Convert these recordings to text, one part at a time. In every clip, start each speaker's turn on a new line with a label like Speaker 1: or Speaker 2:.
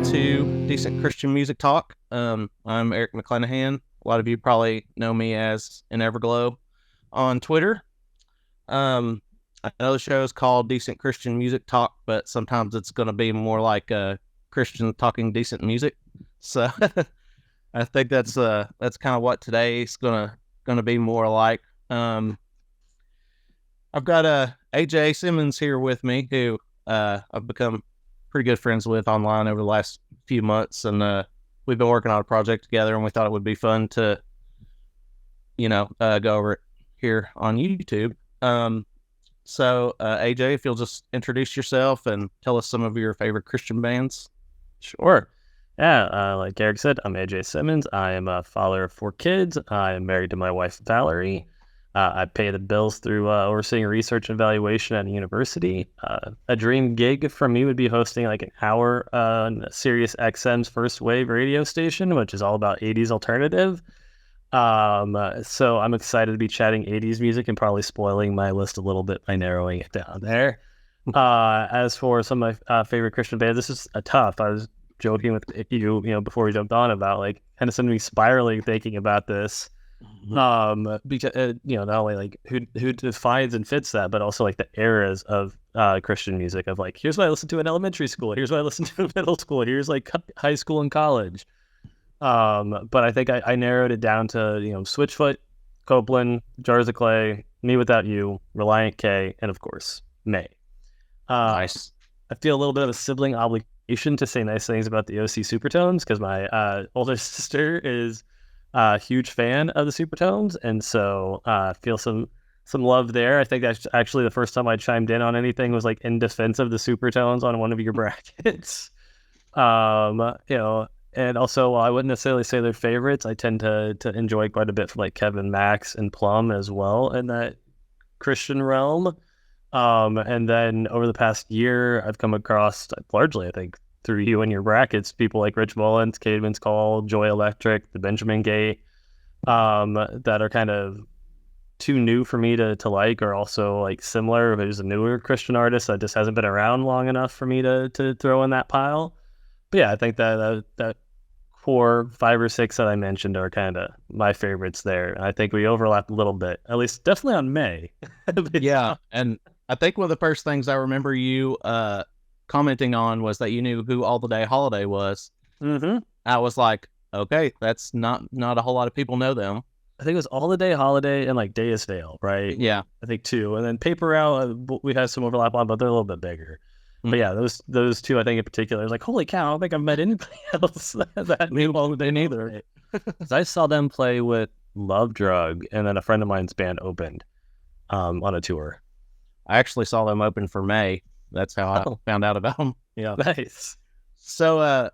Speaker 1: to Decent Christian Music Talk. I'm Eric McClanahan. A lot of you probably know me as an Everglow on Twitter. I know the show is called Decent Christian Music Talk, but sometimes it's going to be more like Christian talking decent music. So I think that's kind of what today's gonna be more like. I've got AJ Simmons here with me, who I've become pretty good friends with online over the last few months, and we've been working on a project together, and we thought it would be fun to, go over it here on YouTube. So AJ, if you'll just introduce yourself and tell us some of your favorite Christian bands.
Speaker 2: Sure. Yeah, like Eric said, I'm AJ Simmons. I am a father of 4 kids. I am married to my wife, Valerie. I pay the bills through overseeing research and evaluation at a university. A dream gig for me would be hosting like an hour on Sirius XM's First Wave radio station, which is all about 80s alternative. So I'm excited to be chatting 80s music and probably spoiling my list a little bit by narrowing it down there. As for some of my favorite Christian bands, this is tough. I was joking with you, before we jumped on about like kind of sending me spiraling thinking about this. Because not only like who defines and fits that, but also like the eras of Christian music of like, here's what I listened to in elementary school, here's what I listened to in middle school, here's like high school and college. But I think I narrowed it down to Switchfoot, Copeland, Jars of Clay, Me Without You, Reliant K, and of course May.
Speaker 1: Nice.
Speaker 2: I feel a little bit of a sibling obligation to say nice things about the OC Supertones because my older sister is a huge fan of the Supertones, and so feel some love there. I think that's actually the first time I chimed in on anything was like in defense of the Supertones on one of your brackets. And also, while I wouldn't necessarily say they're favorites, I tend to enjoy quite a bit from like Kevin, Max, and Plum as well in that Christian realm. And then over the past year, I've come across largely, I think, through you and your brackets, people like Rich Mullins, Caedmon's Call, Joy Electric, the Benjamin Gate, that are kind of too new for me to like, or also like similar. There's a newer Christian artist that just hasn't been around long enough for me to throw in that pile. But yeah, I think that 4, 5, or 6 that I mentioned are kind of my favorites there. I think we overlap a little bit, at least definitely on May.
Speaker 1: Yeah, and I think one of the first things I remember you commenting on was that you knew who All the Day Holiday was.
Speaker 2: Mm-hmm.
Speaker 1: I was like, okay, that's not a whole lot of people know them.
Speaker 2: I think it was All the Day Holiday and like Deus Vale, right?
Speaker 1: Yeah,
Speaker 2: I think 2, and then Paper Route we have some overlap on, but they're a little bit bigger. But yeah, those 2 I think in particular is like, holy cow, I don't think I've met anybody else that knew All the Day neither. I saw them play with Love Drug, and then a friend of mine's band opened on a tour.
Speaker 1: I actually saw them open for May. That's how I found out about them.
Speaker 2: Yeah, nice.
Speaker 1: So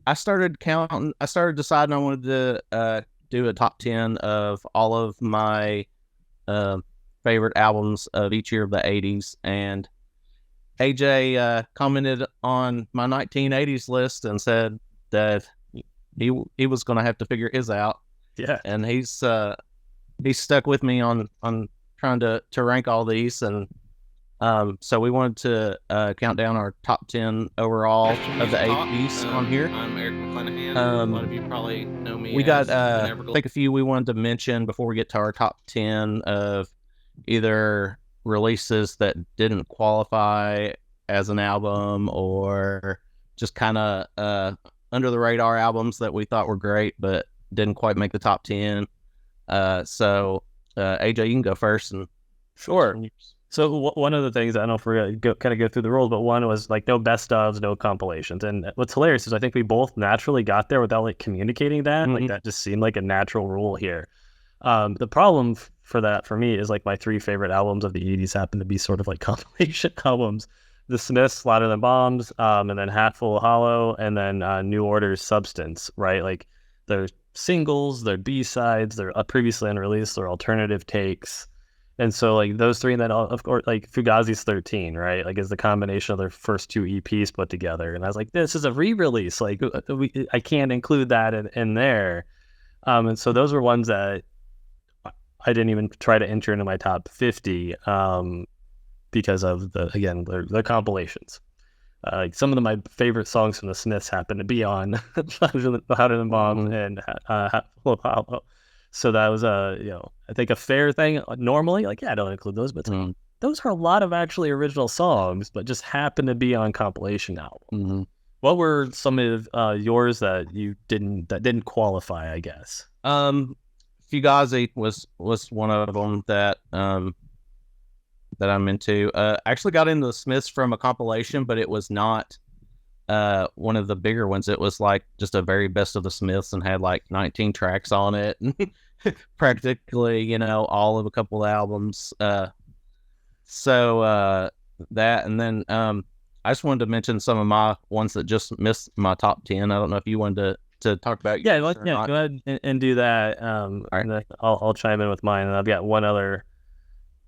Speaker 1: I started deciding I wanted to do a top 10 of all of my favorite albums of each year of the 80s, and AJ commented on my 1980s list and said that he was going to have to figure his out.
Speaker 2: Yeah,
Speaker 1: and he's stuck with me on trying to rank all these, and so we wanted to count down our top 10 overall of the 80s on here.
Speaker 3: I'm Eric McClanahan. A lot of you probably know me.
Speaker 1: We got I think a few we wanted to mention before we get to our top 10 of either releases that didn't qualify as an album or just kind of under the radar albums that we thought were great but didn't quite make the top 10. So AJ, you can go first. And
Speaker 2: sure. So one of the things, I don't know if we're going to go through the rules, but one was like no best ofs, no compilations. And what's hilarious is I think we both naturally got there without like communicating that.
Speaker 1: Mm-hmm.
Speaker 2: Like that just seemed like a natural rule here. The problem for that for me is like my 3 favorite albums of the 80s happen to be sort of like compilation albums. The Smiths, Louder Than Bombs, and then Hatful of Hollow, and then New Order's Substance, right? Like they're singles, they're B-sides, they're previously unreleased, they're alternative takes. And so like those 3, and then of course like Fugazi's 13, right? Like is the combination of their first 2 EPs put together. And I was like, this is a re-release. Like I can't include that in there. And so those were ones that I didn't even try to enter into my top 50 because of the compilations. Like some of my favorite songs from the Smiths happen to be on Louder Than Bombs and Full of Hollow. So that was I think a fair thing. Normally, like I don't include those, but those are a lot of actually original songs, but just happen to be on compilation albums. What were some of yours that didn't qualify? I guess.
Speaker 1: Fugazi was one of them that that I'm into. Actually got into the Smiths from a compilation, but it was not one of the bigger ones. It was like just a very best of the Smiths and had like 19 tracks on it. Practically, all of a couple of albums. So that, and then I just wanted to mention some of my ones that just missed my top 10. I don't know if you wanted to talk about.
Speaker 2: Yeah, go ahead and do that. All right. I'll chime in with mine, and I've got one other.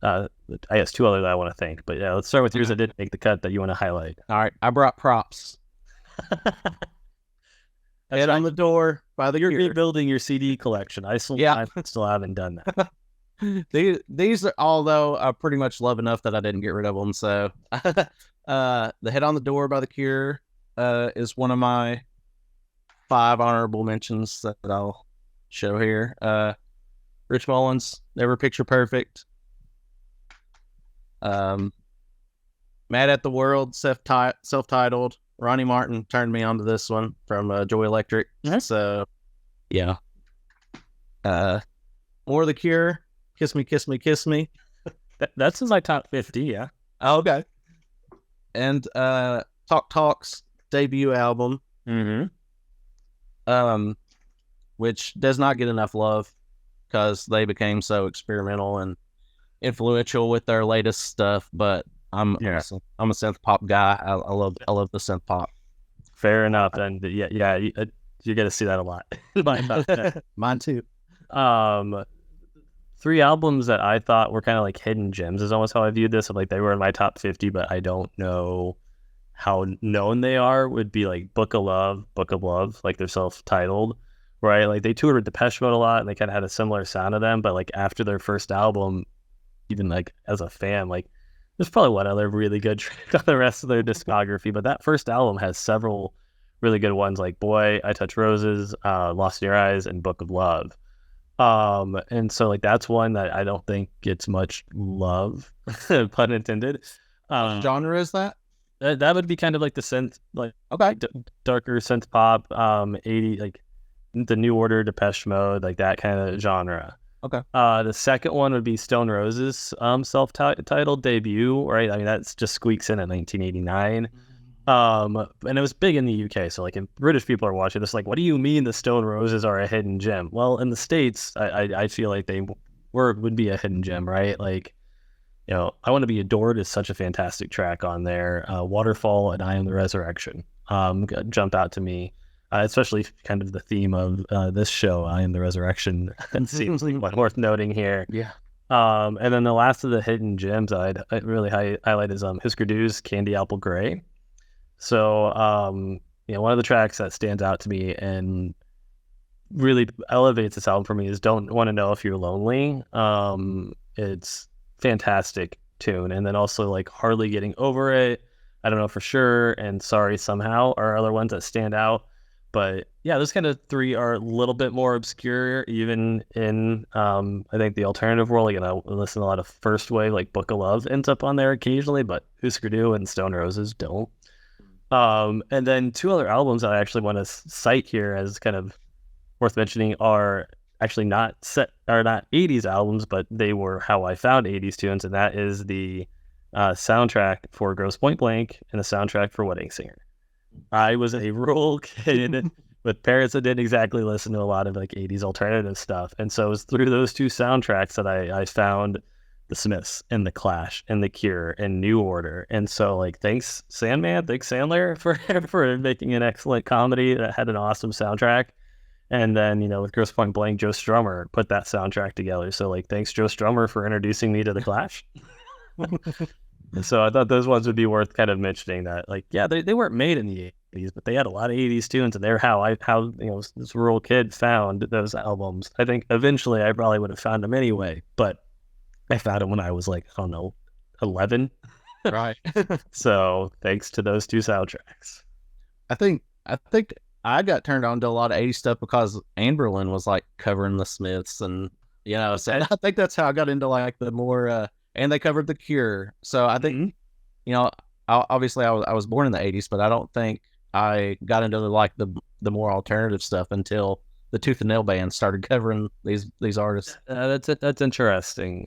Speaker 2: I guess two other that I want to thank, but yeah, let's start with yours that didn't make the cut that you want to highlight.
Speaker 1: All right, I brought props. Head on the door by the.
Speaker 2: You're rebuilding your CD collection. I still haven't done that.
Speaker 1: These are, although I pretty much love enough that I didn't get rid of them. So, the Head on the Door by The Cure is one of my 5 honorable mentions that I'll show here. Rich Mullins, Never Picture Perfect. Mad at the World, self-titled. Ronnie Martin turned me onto this one from Joy Electric. So, yeah. More of The Cure, Kiss Me, Kiss Me, Kiss Me.
Speaker 2: That's in my top 50, yeah.
Speaker 1: Oh, okay. And Talk Talk's debut album. Which does not get enough love because they became so experimental and influential with their latest stuff, but I'm a synth pop guy. I love the synth pop.
Speaker 2: Fair enough, and you get to see that a lot.
Speaker 1: Mine too.
Speaker 2: 3 albums that I thought were kind of like hidden gems is almost how I viewed this. Like they were in my top 50, but I don't know how known they are. Would be like Book of Love, like they're self-titled, right? Like they toured with Depeche Mode a lot, and they kind of had a similar sound to them. But like after their first album, even like as a fan, like there's probably one other really good track on the rest of their discography, but that first album has several really good ones like Boy, I Touch Roses, Lost in Your Eyes, and Book of Love. And so like that's one that I don't think gets much love, pun intended.
Speaker 1: What genre is that?
Speaker 2: That would be kind of like the synth, like darker synth pop, 80, like the New Order, Depeche Mode, like that kind of genre.
Speaker 1: Okay.
Speaker 2: The second one would be Stone Roses' self-titled debut, right? I mean, that's just squeaks in at 1989. And it was big in the UK. So like if British people are watching this, like, what do you mean the Stone Roses are a hidden gem? Well, in the States, I feel like they would be a hidden gem, right? Like, I Want to Be Adored is such a fantastic track on there. Waterfall and I Am the Resurrection jumped out to me. Especially kind of the theme of this show, I Am the Resurrection, seems like one worth noting here.
Speaker 1: Yeah.
Speaker 2: And then the last of the hidden gems I'd really highlight is Husker Du's Candy Apple Grey. So, one of the tracks that stands out to me and really elevates this album for me is Don't Want to Know If You're Lonely. It's fantastic tune. And then also like Hardly Getting Over It, I Don't Know For Sure, and Sorry Somehow are other ones that stand out. But yeah, those kind of 3 are a little bit more obscure, even in I think the alternative world. Like, I listen to a lot of first wave, like Book of Love ends up on there occasionally, but Husker Du and Stone Roses don't. And then 2 other albums that I actually want to cite here as kind of worth mentioning are actually not 80s albums, but they were how I found 80s tunes, and that is the soundtrack for Grosse Point Blank and the soundtrack for Wedding Singer. I was a rural kid with parents that didn't exactly listen to a lot of like 80s alternative stuff. And so it was through those 2 soundtracks that I found the Smiths and the Clash and the Cure and New Order. And so like, thanks Sandler for making an excellent comedy that had an awesome soundtrack. And then, with Grosse Point Blank, Joe Strummer put that soundtrack together. So like, thanks Joe Strummer for introducing me to the Clash. So I thought those ones would be worth kind of mentioning that, like, yeah, they weren't made in the 80s, but they had a lot of 80s tunes, and they're how this rural kid found those albums. I think eventually I probably would have found them anyway, but I found them when I was like, I don't know, 11.
Speaker 1: Right.
Speaker 2: So thanks to those two soundtracks.
Speaker 1: I think I got turned on to a lot of 80s stuff because Amberlin was like covering the Smiths, and so I think that's how I got into like the more and they covered The Cure. So I think obviously I was born in the 80s, but I don't think I got into like the more alternative stuff until the Tooth and Nail band started covering these artists.
Speaker 2: That's interesting.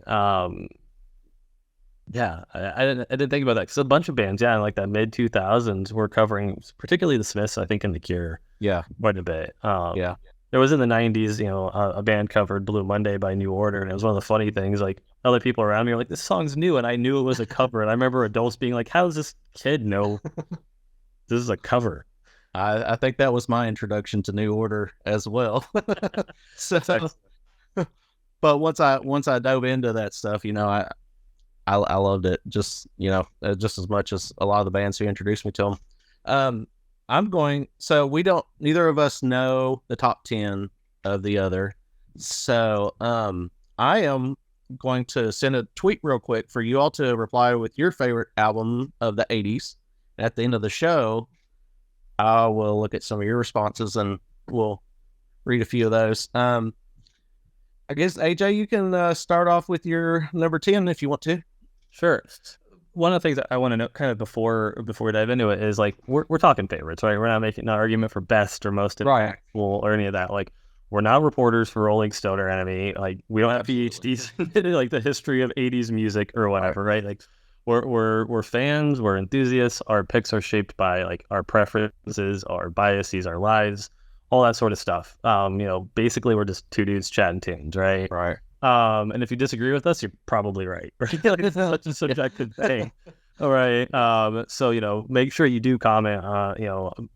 Speaker 2: Yeah, I didn't think about that because a bunch of bands, in like that mid 2000s, were covering, particularly the Smiths, I think, and The Cure.
Speaker 1: Yeah,
Speaker 2: quite a bit. There was in the 90s, a band covered Blue Monday by New Order, and it was one of the funny things. Like other people around me were like, "This song's new," and I knew it was a cover. And I remember adults being like, "How does this kid know this is a cover?"
Speaker 1: I think that was my introduction to New Order as well. So, but once I dove into that stuff, I loved it just as much as a lot of the bands who introduced me to them. Neither of us know the top 10 of the other. So I am going to send a tweet real quick for you all to reply with your favorite album of the 80s. At the end of the show, I will look at some of your responses and we'll read a few of those. I guess, AJ, you can start off with your number 10 if you want to.
Speaker 2: Sure. One of the things that I want to know kind of before we dive into it is like, we're talking favorites, right? We're not making an argument for best or most impactful or any of that. Like, we're not reporters for Rolling Stone or Enemy. Like, we don't have PhDs in like the history of 80s music or whatever, right? Like, we're fans, we're enthusiasts. Our picks are shaped by like our preferences, our biases, our lives, all that sort of stuff. Basically we're just two dudes chatting tunes, right?
Speaker 1: Right.
Speaker 2: And if you disagree with us, you're probably right. Right? Like, it's such a subjective thing. All right. So make sure you do comment,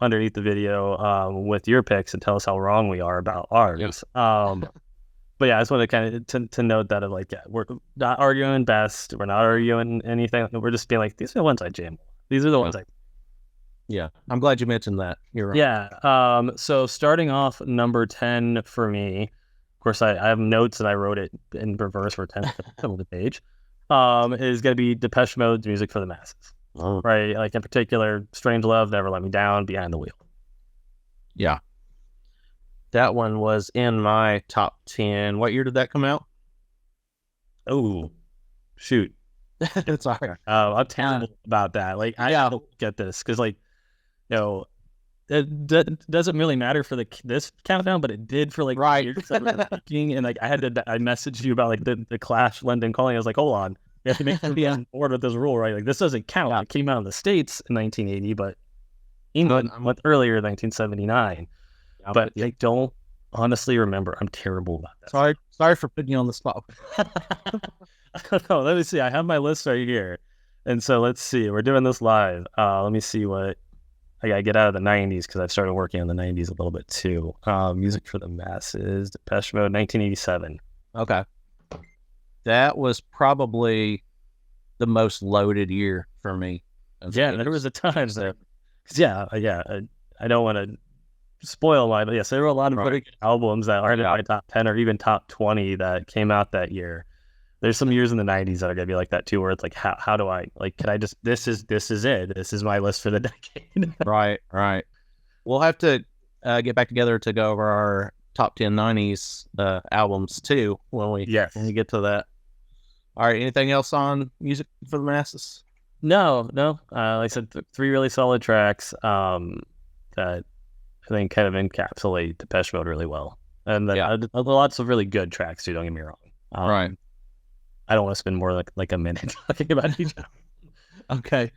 Speaker 2: underneath the video, with your picks and tell us how wrong we are about ours. Yeah. But yeah, I just want to kind of to note that we're not arguing best. We're not arguing anything. We're just being like, these are the ones I jam. These are the ones I.
Speaker 1: Yeah, I'm glad you mentioned that. You're right.
Speaker 2: Yeah. So starting off number 10 for me, of course, I have notes and I wrote it in reverse for 10 of the page. Is going to be Depeche Mode's Music for the Masses.
Speaker 1: Oh.
Speaker 2: Right? Like in particular, Strange Love, Never Let Me Down, Behind the Wheel.
Speaker 1: Yeah. That one was in my top 10. What year did that come out?
Speaker 2: Oh, shoot.
Speaker 1: It's all right.
Speaker 2: I'm terrible about that. Like, I don't get this because, it doesn't really matter for this countdown, but it did for years that we were speaking, and I messaged you about the Clash London Calling. I was like, hold on, we have to make sure we're on board with this rule, right? Like, this doesn't count. Yeah. It came out in the States in 1980, but England went earlier in 1979. Yeah, but I don't honestly remember. I'm terrible about that.
Speaker 1: Sorry for putting you on the spot.
Speaker 2: I don't know. Let me see. I have my list right here, and so let's see. We're doing this live. Let me see what I gotta get out of the 90s because I've started working on the 90s a little bit too. Music for the Masses, Depeche Mode, 1987.
Speaker 1: Okay. That was probably the most loaded year for me.
Speaker 2: Yeah, there was a time there. I don't want to spoil mine, but yes, there were a lot of pretty good albums that aren't in my top 10 or even top 20 that came out that year. There's some years in the 90s that are gonna be like that too, where it's like, how do I can I just this is it. This is my list for the decade.
Speaker 1: Right. We'll have to get back together to go over our top 10 90s albums too when we get to that. All right. Anything else on Music for the Masses?
Speaker 2: No. Like I said, 3 really solid tracks that I think kind of encapsulate Depeche Mode really well, and lots of really good tracks too. Don't get me wrong.
Speaker 1: Right.
Speaker 2: I don't want to spend more like a minute talking about each album.
Speaker 1: Okay.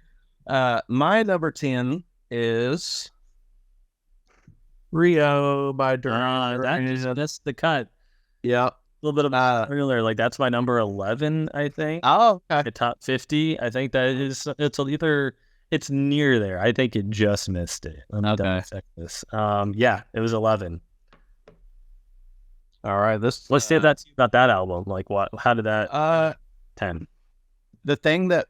Speaker 1: My number 10 is Rio by Duran.
Speaker 2: That's the cut.
Speaker 1: Yeah.
Speaker 2: A little bit of earlier. That's my number 11, I think.
Speaker 1: Oh, okay.
Speaker 2: The top 50. I think that is. It's near there. I think it just missed it. Let me double check this. It was 11.
Speaker 1: All right. Let's
Speaker 2: say that about that album. Like, what? How did that? 10.
Speaker 1: The thing that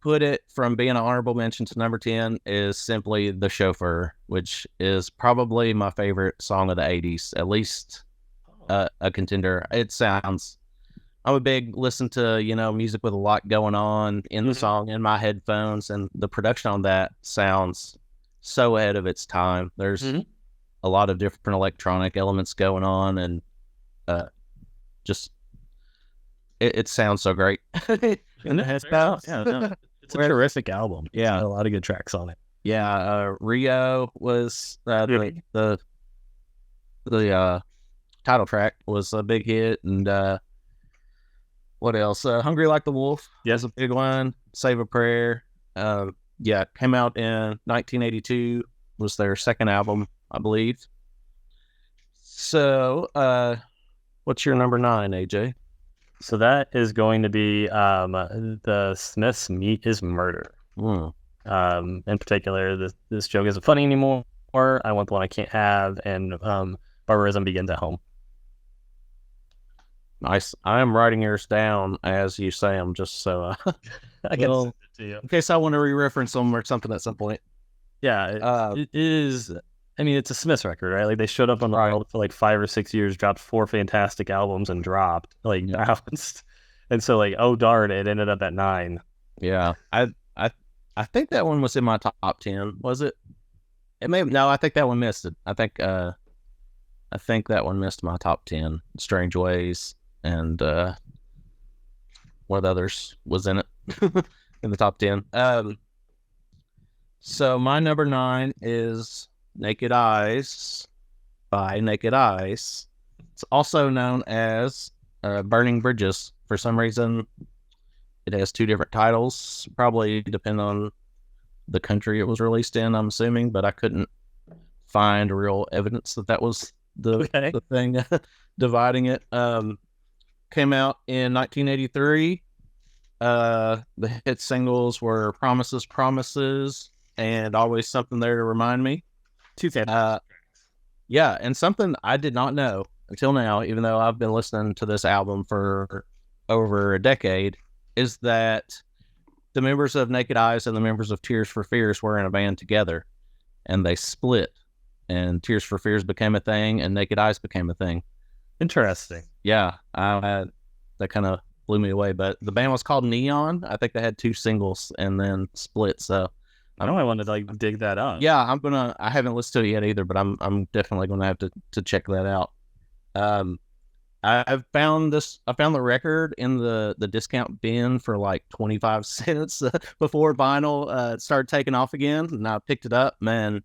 Speaker 1: put it from being an honorable mention to number 10 is simply The Chauffeur, which is probably my favorite song of the 80s. At least a contender. It sounds I'm a big listen to, music with a lot going on in the song in my headphones, and the production on that sounds so ahead of its time. There's a lot of different electronic elements going on, and just it sounds so great.
Speaker 2: And it's a terrific album.
Speaker 1: Yeah,
Speaker 2: a lot of good tracks on it.
Speaker 1: Yeah, Rio was the title track was a big hit, and what else? Hungry Like the Wolf.
Speaker 2: Yes,
Speaker 1: a big one. Save a Prayer. Came out in 1982. Was their second album, I believe. So, what's your number 9, AJ?
Speaker 2: So that is going to be the Smiths' Meat is Murder. In particular, this joke isn't funny anymore. I want the one I can't have, and barbarism begins at home.
Speaker 1: Nice. I am writing yours down as you say them, just so
Speaker 2: I can send it to you.
Speaker 1: In case I want to re-reference them or something at some point.
Speaker 2: Yeah, it is. I mean, it's a Smiths record, right? Like they showed up on the world for like 5 or 6 years, dropped 4 fantastic albums, and dropped bounced. And so oh darn, it ended up at 9.
Speaker 1: Yeah, I think that one was in my top 10. Was it? It may. No, I think that one missed it. I think that one missed my top 10. Strange Ways and what others was in it in the top 10. So my number 9 is Naked Eyes by Naked Eyes. It's also known as Burning Bridges. For some reason, it has 2 different titles, probably depend on the country it was released in, I'm assuming, but I couldn't find real evidence that was the thing dividing it. Came out in 1983. The hit singles were Promises, Promises, and Always Something There to Remind Me.
Speaker 2: 2 fantastic tracks.
Speaker 1: Yeah, and something I did not know until now, even though I've been listening to this album for over a decade, is that the members of Naked Eyes and the members of Tears for Fears were in a band together, and they split, and Tears for Fears became a thing, and Naked Eyes became a thing.
Speaker 2: Interesting.
Speaker 1: Yeah, that kind of blew me away. But the band was called Neon. I think they had 2 singles and then split. So
Speaker 2: I know I wanted to dig that up.
Speaker 1: Yeah, I haven't listened to it yet either, but I'm definitely gonna have to check that out. I found the record in the discount bin for like 25 cents before vinyl started taking off again, and I picked it up. Man,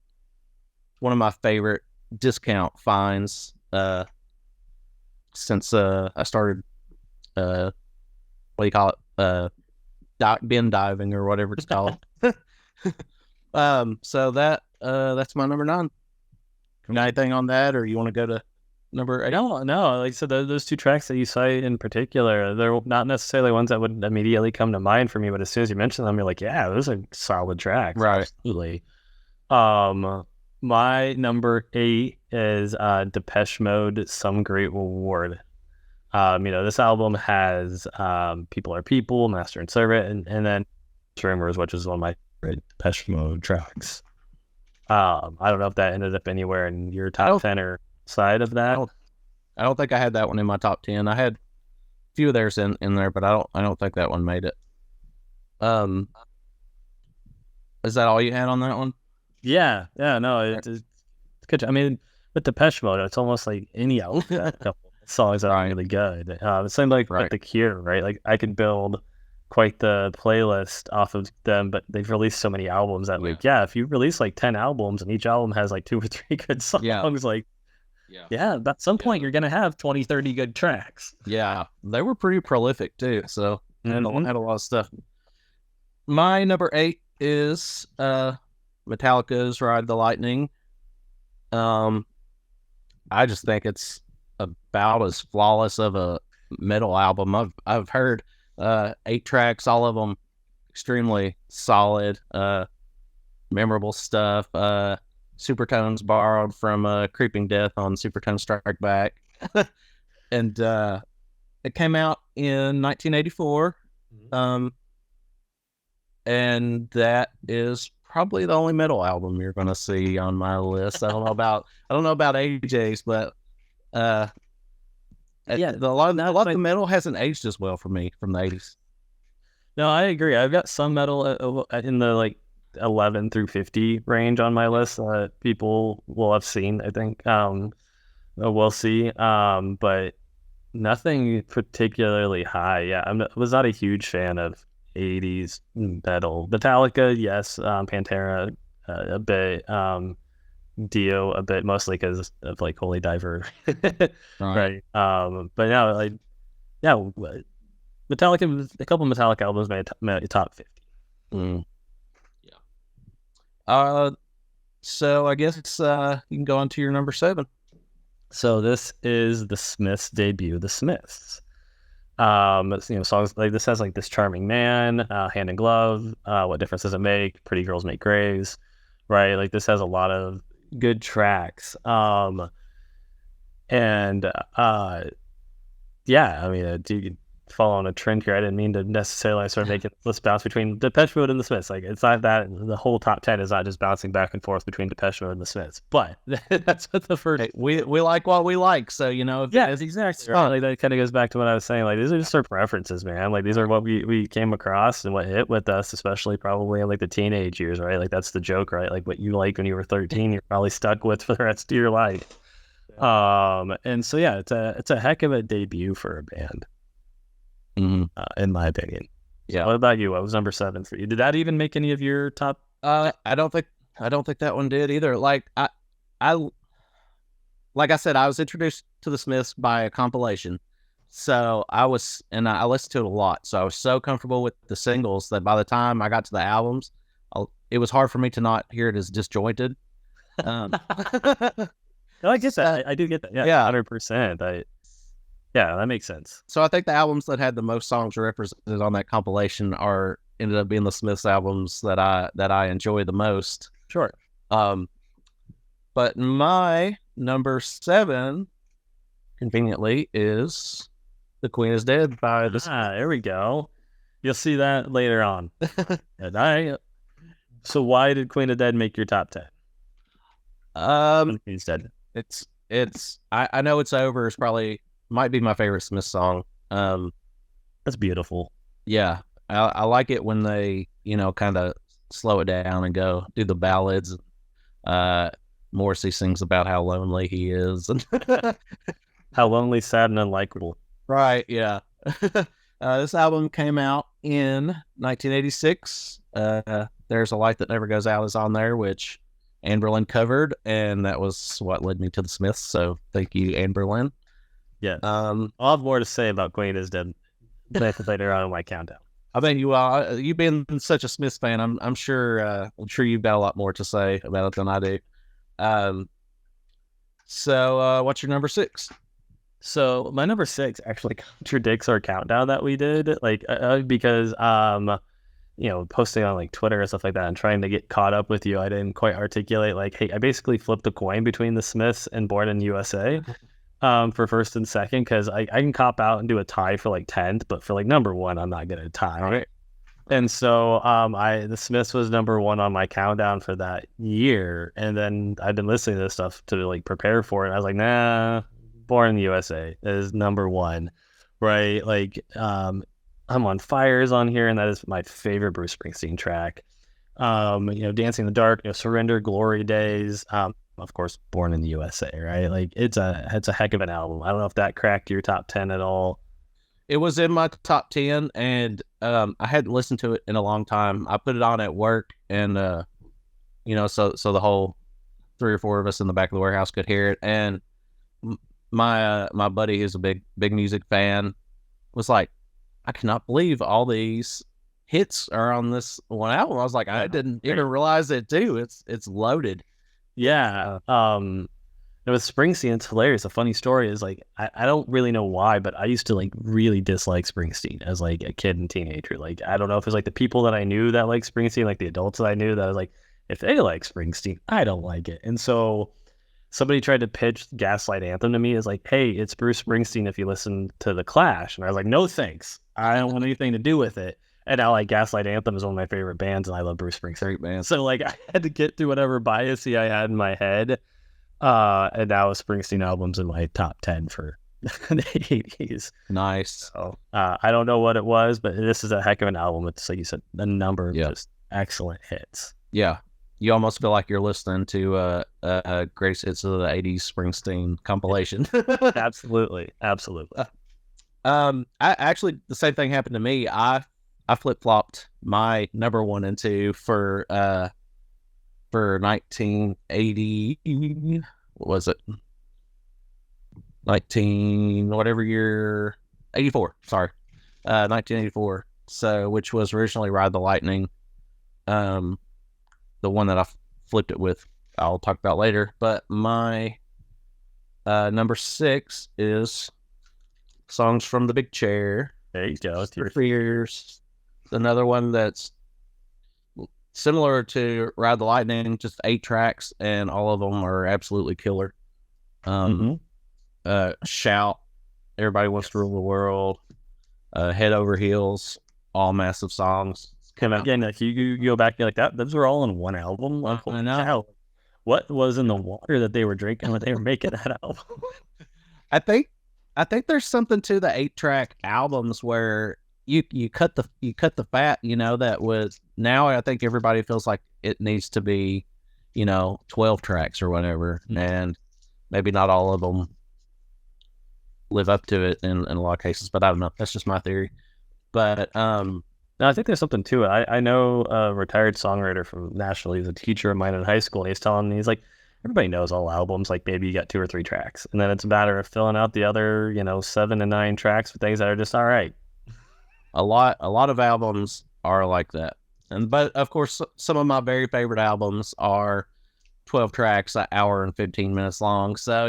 Speaker 1: one of my favorite discount finds since I started what do you call it, bin diving or whatever it's called. So that's my number 9. Got anything on that, or you want to go to number 8?
Speaker 2: No. Like I said, those 2 tracks that you cite in particular, they're not necessarily ones that would immediately come to mind for me, but as soon as you mention them, you're like, yeah, those are solid tracks.
Speaker 1: Right.
Speaker 2: Absolutely. My number 8 is Depeche Mode, Some Great Reward. This album has People Are People, Master and Servant, and then Rumors, which is one of my favorite Depeche Mode tracks. I don't know if that ended up anywhere in your top 10 or side of that.
Speaker 1: I don't think I had that one in my top 10. I had a few of theirs in there, but I don't think that one made it. Is that all you had on that one?
Speaker 2: Yeah, no, it's good. I mean, with Depeche Mode, it's almost like any album. A couple songs that are really good. Same like The Cure, right? Like I could build quite the playlist off of them, but they've released so many albums that if you release like 10 albums and each album has like 2 or 3 good songs, at some point you're gonna have 20, 30 good tracks.
Speaker 1: Yeah, they were pretty prolific too, so had a lot of stuff. My number 8 is Metallica's Ride the Lightning. I just think it's about as flawless of a metal album I've heard. 8 tracks, all of them extremely solid, memorable stuff. Supertones borrowed from Creeping Death on Supertone Strike Back. And it came out in 1984. And that is probably the only metal album you're going to see on my list. I don't know about AJ's, but
Speaker 2: Yeah,
Speaker 1: a lot of the metal hasn't aged as well for me from the 80s.
Speaker 2: No, I agree. I've got some metal in the like 11 through 50 range on my list that people will have seen, I think. We'll see. But nothing particularly high. Yeah, was not a huge fan of 80s metal. Metallica, yes. Pantera, a bit. Dio, a bit, mostly because of like Holy Diver. Right. But now, like, yeah, Metallica, a couple of Metallica albums made top 50.
Speaker 1: Yeah. So I guess you can go on to your number 7.
Speaker 2: So this is the Smiths' debut, The Smiths. Songs like this has like This Charming Man, Hand in Glove, What Difference Does It Make, Pretty Girls Make Graves, right? Like this has a lot of good tracks. Yeah, I mean, do follow on a trend here. I didn't mean to necessarily sort of make it let's bounce between Depeche Mode and the Smiths. Like it's not that the whole top 10 is not just bouncing back and forth between Depeche Mode and the Smiths. But that's what the first.
Speaker 1: Hey, we like what we like, so
Speaker 2: yeah, it's exactly right. Like that kind of goes back to what I was saying. Like these are just our preferences, man. Like these are what we came across and what hit with us, especially probably in like the teenage years, right? Like that's the joke, right? Like what you like when you were 13, you're probably stuck with for the rest of your life. And so yeah, it's a heck of a debut for a band. In my opinion.
Speaker 1: Yeah.
Speaker 2: What about you? What was number 7 for you? Did that even make any of your top?
Speaker 1: I don't think that one did either. Like I said, I was introduced to the Smiths by a compilation, so I listened to it a lot. So I was so comfortable with the singles that by the time I got to the albums, it was hard for me to not hear it as disjointed.
Speaker 2: No, I get that. I do get that. Yeah, 100%. Yeah, that makes sense.
Speaker 1: So I think the albums that had the most songs represented on that compilation ended up being the Smiths albums that I enjoy the most.
Speaker 2: Sure.
Speaker 1: But my number 7, conveniently, is "The Queen Is Dead" by the.
Speaker 2: There we go. You'll see that later on. So why did Queen of Dead make your top 10? Queen's Dead.
Speaker 1: I know it's over. It's probably might be my favorite Smith song.
Speaker 2: That's beautiful.
Speaker 1: Yeah, I like it when they kind of slow it down and do the ballads. Morrissey sings about how lonely he is and
Speaker 2: how lonely, sad, and unlikable.
Speaker 1: Right. Yeah. This album came out in 1986. There's a Light That Never Goes Out is on there, which Anne Boleyn covered, and that was what led me to the Smiths. So thank you, Anne Boleyn.
Speaker 2: Yeah. I'll have more to say about Queen Is Dead later on in my countdown.
Speaker 1: I mean, you being such a Smiths fan, I'm sure you've got a lot more to say about it than I do. So what's your number 6?
Speaker 2: So my number 6 actually contradicts our countdown that we did, because posting on like Twitter and stuff like that and trying to get caught up with you, I didn't quite articulate like, hey, I basically flipped a coin between the Smiths and Born in the USA. For first and second, because I can cop out and do a tie for like 10th, but for like number 1, I'm not gonna tie. Right. And so the Smiths was number 1 on my countdown for that year, and then I've been listening to this stuff to like prepare for it. And I was like, nah, Born in the USA is number 1, right? Like I'm on Fire is on here, and that is my favorite Bruce Springsteen track. Dancing in the Dark, Surrender, Glory Days. Of course, Born in the USA, right? Like it's a heck of an album. I don't know if that cracked your top 10 at all.
Speaker 1: It was in my top 10, and I hadn't listened to it in a long time. I put it on at work, and so the whole 3 or 4 of us in the back of the warehouse could hear it. And my buddy, who's a big music fan, was like, "I cannot believe all these hits are on this one album." I was like, I didn't even realize it too. It's loaded.
Speaker 2: Yeah. With Springsteen, it's hilarious. A funny story is like, I don't really know why, but I used to like really dislike Springsteen as like a kid and teenager. Like, I don't know if it was like the people that I knew that like Springsteen, like the adults that I knew, that I was like, if they like Springsteen, I don't like it. And so somebody tried to pitch Gaslight Anthem to me as like, hey, it's Bruce Springsteen if you listen to The Clash. And I was like, no thanks. I don't want anything to do with it. And now like Gaslight Anthem is one of my favorite bands, and I love Bruce Springsteen.
Speaker 1: Great band.
Speaker 2: So like I had to get through whatever bias I had in my head. And now Springsteen albums in my top 10 for the 80s.
Speaker 1: Nice.
Speaker 2: So, I don't know what it was, but this is a heck of an album. It's like you said, a number of just excellent hits.
Speaker 1: Yeah. You almost feel like you're listening to a greatest hits of the 80s Springsteen compilation.
Speaker 2: Absolutely.
Speaker 1: I actually, the same thing happened to me. I flip-flopped my number 1 and 2 for 1980. What was it? 84. Sorry. 1984. So, which was originally Ride the Lightning. The one that I flipped it with, I'll talk about later. But my number 6 is Songs from the Big Chair.
Speaker 2: There you go.
Speaker 1: Tears for Fears. Another one that's similar to Ride the Lightning, just 8 tracks, and all of them are absolutely killer. Shout, Everybody Wants to Rule the World, Head Over Heels, all massive songs.
Speaker 2: Again, like you go back, you're like that. Those were all in one album. Like,
Speaker 1: I know.
Speaker 2: What was in the water that they were drinking when they were making that album?
Speaker 1: I think there's something to the 8-track albums where you cut the fat. That was, now I think everybody feels like it needs to be, 12 tracks or whatever, and maybe not all of them live up to it in a lot of cases. But I don't know. That's just my theory. But
Speaker 2: No, I think there's something to it. I know a retired songwriter from Nashville. He was a teacher of mine in high school. And he's telling me, he's like, everybody knows all albums. Like maybe you got 2 or 3 tracks, and then it's a matter of filling out the other, 7 to 9 tracks with things that are just all right.
Speaker 1: A lot of albums are like that, but of course, some of my very favorite albums are 12 tracks, an hour and 15 minutes long. So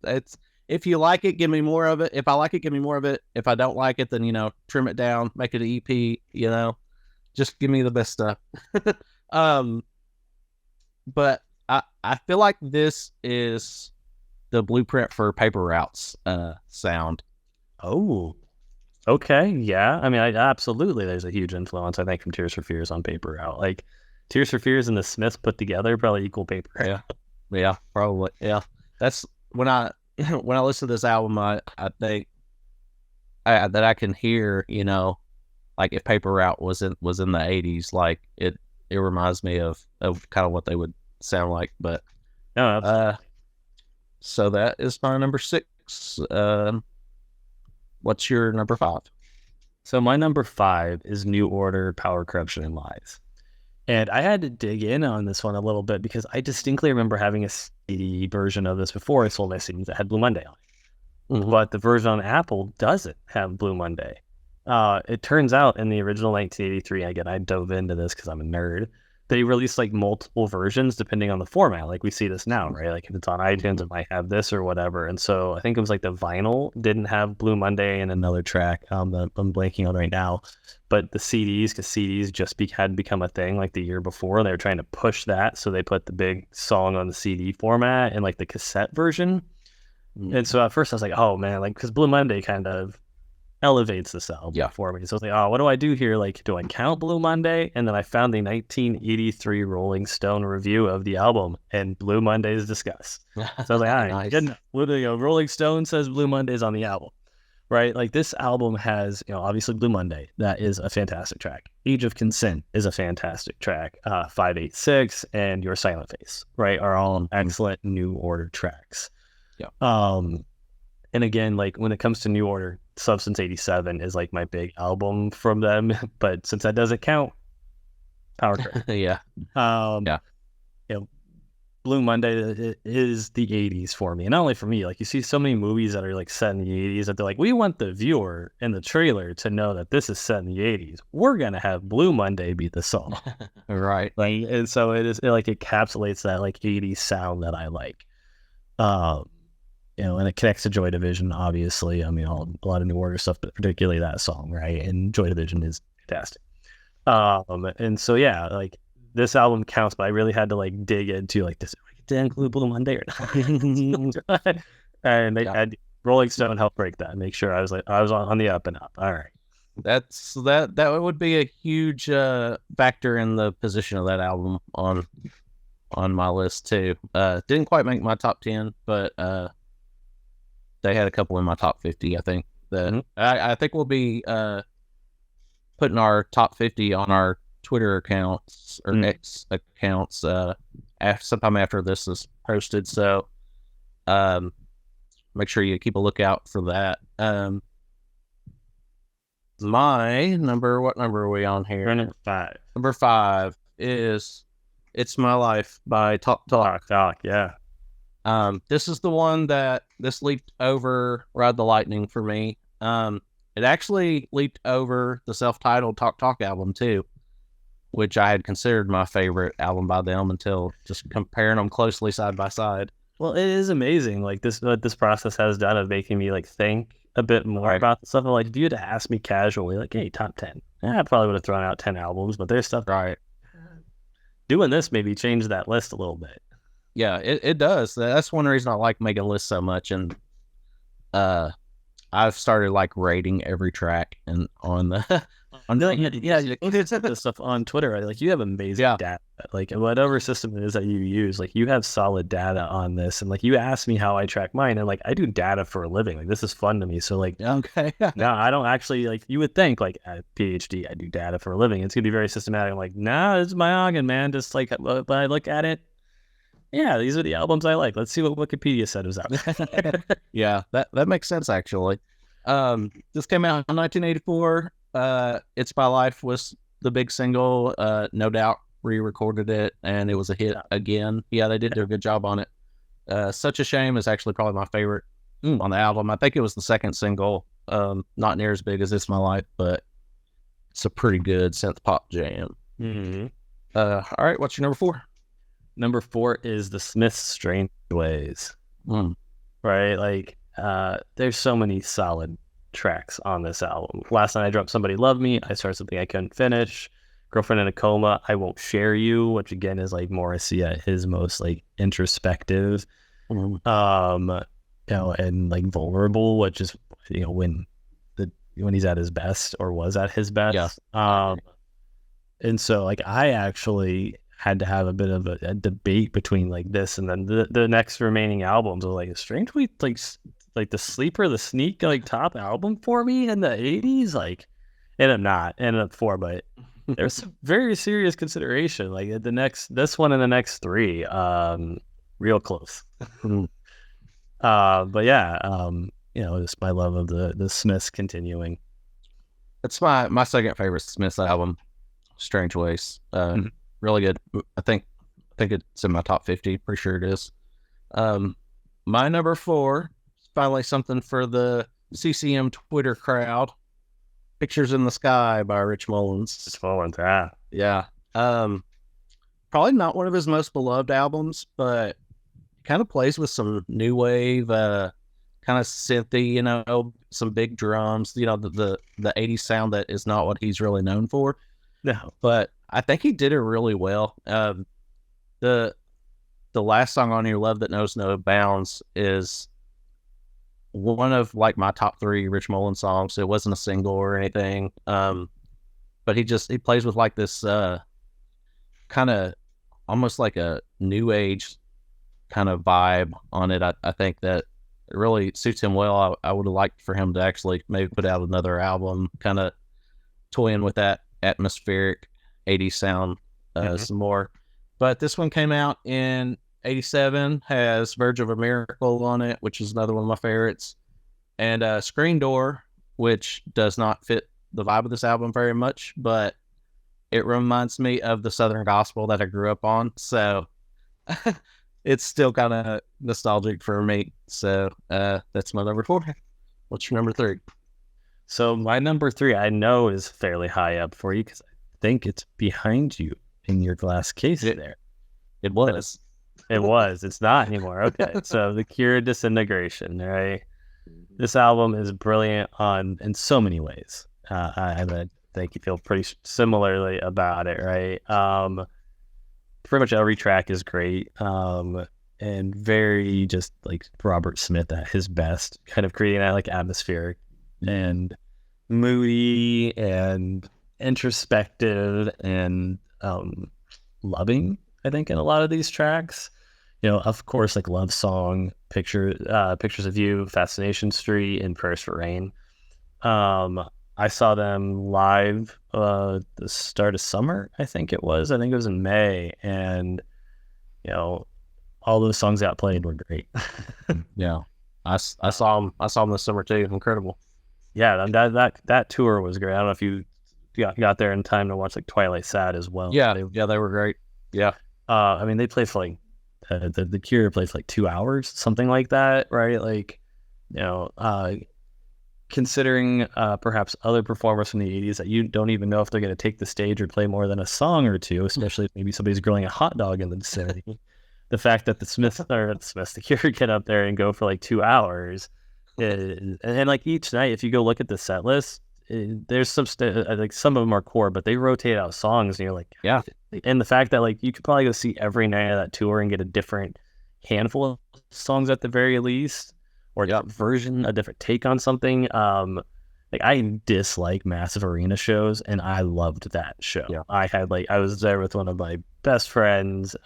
Speaker 1: it's. If you like it, give me more of it. If I like it, give me more of it. If I don't like it, then, trim it down, make it an EP, just give me the best stuff. But I feel like this is the blueprint for Paper Routes sound.
Speaker 2: Oh, okay. Yeah. I mean, absolutely. There's a huge influence, I think, from Tears for Fears on Paper Route. Like Tears for Fears and the Smiths put together probably equal Paper Route.
Speaker 1: Yeah, probably. Yeah. That's when I listen to this album, I think that I can hear, like if Paper Route was in the 80s, like it reminds me of kind of what they would sound like. But
Speaker 2: no,
Speaker 1: so that is my number 6. What's your number 5?
Speaker 2: So my number 5 is New Order, Power, Corruption, and Lies. And I had to dig in on this one a little bit because I distinctly remember having a CD version of this before I sold my CDs that had Blue Monday on it. Mm-hmm. But the version on Apple doesn't have Blue Monday. It turns out in the original 1983, again, I dove into this because I'm a nerd, they released like multiple versions depending on the format. Like we see this now, right? Like if it's on iTunes, it might have this or whatever. And so I think it was like the vinyl didn't have Blue Monday and another track that I'm blanking on right now. But the CDs, because CDs just had become a thing like the year before, and they were trying to push that. So they put the big song on the CD format and like the cassette version. Mm-hmm. And so at first I was like, oh man, like because Blue Monday kind of elevates this album for me. So I was like, oh, what do I do here? Like, do I count Blue Monday? And then I found the 1983 Rolling Stone review of the album, and Blue Monday is discussed. So I was like, all right, nice. Good enough. Rolling Stone says Blue Monday is on the album, right? Like this album has, obviously Blue Monday. That is a fantastic track. Age of Consent is a fantastic track. 586 and Your Silent Face, right, are all excellent New Order tracks.
Speaker 1: Yeah.
Speaker 2: And again, like when it comes to New Order, Substance 87 is like my big album from them, but since that doesn't count, Power Trip.
Speaker 1: Yeah.
Speaker 2: Blue Monday is the 80s for me. And not only for me, like you see so many movies that are like set in the 80s that they're like, we want the viewer in the trailer to know that this is set in the 80s. We're going to have Blue Monday be the song.
Speaker 1: Right.
Speaker 2: Like, and so it encapsulates that like 80s sound that I like. And it connects to Joy Division, obviously. I mean, a lot of New Order stuff, but particularly that song, right? And Joy Division is fantastic. And so, yeah, like this album counts, but I really had to like dig into like this. Did I include Blue Monday or not? And they had Rolling Stone help break that and make sure I was on the up and up. All right.
Speaker 1: That would be a huge factor in the position of that album on my list too. Didn't quite make my top 10, but they had a couple in my top 50. I think that I think we'll be putting our top 50 on our Twitter accounts or X accounts sometime after this is posted. So make sure you keep a lookout for that. My number, what number are we on here?
Speaker 2: Number 5.
Speaker 1: Number 5 is "It's My Life" by Talk Talk.
Speaker 2: Yeah.
Speaker 1: This is the one that this leaped over Ride the Lightning for me. It actually leaped over the self-titled Talk Talk album too, which I had considered my favorite album by them until just comparing them closely side by side.
Speaker 2: Well, it is amazing. Like what this process has done of making me like think a bit more about the stuff. Like if you had asked me casually, like, hey, top 10, I probably would have thrown out 10 albums, but there's stuff.
Speaker 1: Right.
Speaker 2: Doing this maybe changed that list a little bit.
Speaker 1: Yeah, it does. That's one reason I like making lists so much. And I've started like rating every track and on the
Speaker 2: You said this stuff on Twitter, right? Like you have amazing data. Like whatever system it is that you use, like you have solid data on this. And like you asked me how I track mine, and like I do data for a living. Like this is fun to me. So like
Speaker 1: okay,
Speaker 2: no, I don't actually like. You would think like at PhD, I do data for a living. It's gonna be very systematic. I'm like, nah, it's my noggin, man. Just like when I look at it, yeah, these are the albums I like. Let's see what Wikipedia said was out.
Speaker 1: Yeah, that makes sense actually. This came out in 1984. "It's My Life" was the big single. No Doubt re-recorded it, and it was a hit again. Yeah, they did do a good job on it. "Such a Shame" is actually probably my favorite on the album. I think it was the second single. Not near as big as "It's My Life," but it's a pretty good synth pop jam.
Speaker 2: Mm-hmm.
Speaker 1: All right, what's your number 4?
Speaker 2: Number 4 is the Smiths' "Strange Ways." Right? Like, there's so many solid tracks on this album. "Last Night I Dreamt Somebody Loved Me," "I Started Something I Couldn't Finish," "Girlfriend in a Coma," "I Won't Share You," which again is like Morrissey at his most like introspective, and like vulnerable, which is when he's at his best or was at his best.
Speaker 1: Yeah.
Speaker 2: And so like I actually had to have a bit of a debate between like this and then the next remaining albums. Like "Strange Ways," like the sleeper, the sneak, like top album for me in the 80s, like, and I'm not, ended up 4, but there's some very serious consideration. Like this one and the next 3, real close. But yeah, just my love of the Smiths continuing.
Speaker 1: It's my second favorite Smiths album, "Strange Ways." Really good. I think it's in my top 50. Pretty sure it is. My number 4. Finally, something for the CCM Twitter crowd. "Pictures in the Sky" by Rich Mullins.
Speaker 2: It's falling through.
Speaker 1: Yeah. Probably not one of his most beloved albums, but kind of plays with some new wave, kind of synthy, some big drums, the 80s sound that is not what he's really known for.
Speaker 2: No.
Speaker 1: But I think he did it really well. The last song on here, "Love That Knows No Bounds," is one of like my top 3 Rich Mullins songs. It wasn't a single or anything. But he plays with like this kind of almost like a new age kind of vibe on it. I think that it really suits him well. I would have liked for him to actually maybe put out another album, kind of toying with that atmospheric 80s sound some more. But this one came out in 87, has "Verge of a Miracle" on it, which is another one of my favorites, and "Screen Door," which does not fit the vibe of this album very much, but it reminds me of the Southern gospel that I grew up on, so it's still kind of nostalgic for me. So that's my number 4. What's your number 3?
Speaker 2: So my number 3, I know, is fairly high up for you because I think it's behind you in your glass case there.
Speaker 1: It was.
Speaker 2: It was. It's not anymore. Okay. So "The Cure," "Disintegration," right? This album is brilliant in so many ways. I think you feel pretty similarly about it, right? Pretty much every track is great. And very just like Robert Smith at his best, kind of creating that like atmospheric and moody and introspective and loving, I think, in a lot of these tracks. of course, like Love Song, Pictures of You, Fascination Street, and Prayers for Rain. I saw them live the start of summer, I think it was. I think it was in May, and all those songs that played were great.
Speaker 1: Yeah, I saw them this summer too. Incredible.
Speaker 2: Yeah, that tour was great. I don't know if you got there in time to watch like Twilight Sad as well.
Speaker 1: Yeah, they were great. Yeah,
Speaker 2: I mean, they played for like the Cure played for like 2 hours, something like that, right? Like, considering perhaps other performers from the 80s that you don't even know if they're going to take the stage or play more than a song or two, especially if maybe somebody's grilling a hot dog in the vicinity. The fact that the Cure get up there and go for like 2 hours, and like each night, if you go look at the set list, there's some like some of them are core, but they rotate out songs, and you're like,
Speaker 1: yeah.
Speaker 2: And the fact that like you could probably go see every night of that tour and get a different handful of songs at the very least, or a version, a different take on something. Like I dislike massive arena shows, and I loved that show.
Speaker 1: Yeah.
Speaker 2: I was there with one of my best friends.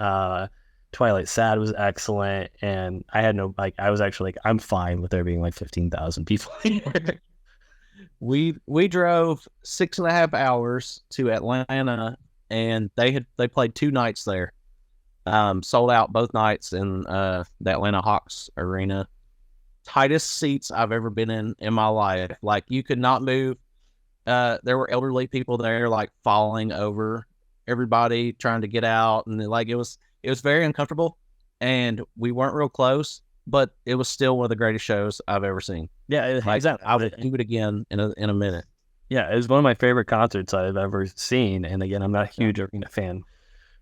Speaker 2: Twilight Sad was excellent, and I had I was actually like, I'm fine with there being like 15,000 people here.
Speaker 1: We drove 6.5 hours to Atlanta, and they played 2 nights there. Sold out both nights in the Atlanta Hawks arena. Tightest seats I've ever been in my life. Like you could not move. There were elderly people there, like falling over everybody trying to get out, and like it was very uncomfortable, and we weren't real close, but it was still one of the greatest shows I've ever seen.
Speaker 2: Yeah,
Speaker 1: like,
Speaker 2: exactly.
Speaker 1: I would do it again in a minute.
Speaker 2: Yeah, it was one of my favorite concerts I've ever seen. And again, I'm not a huge arena fan,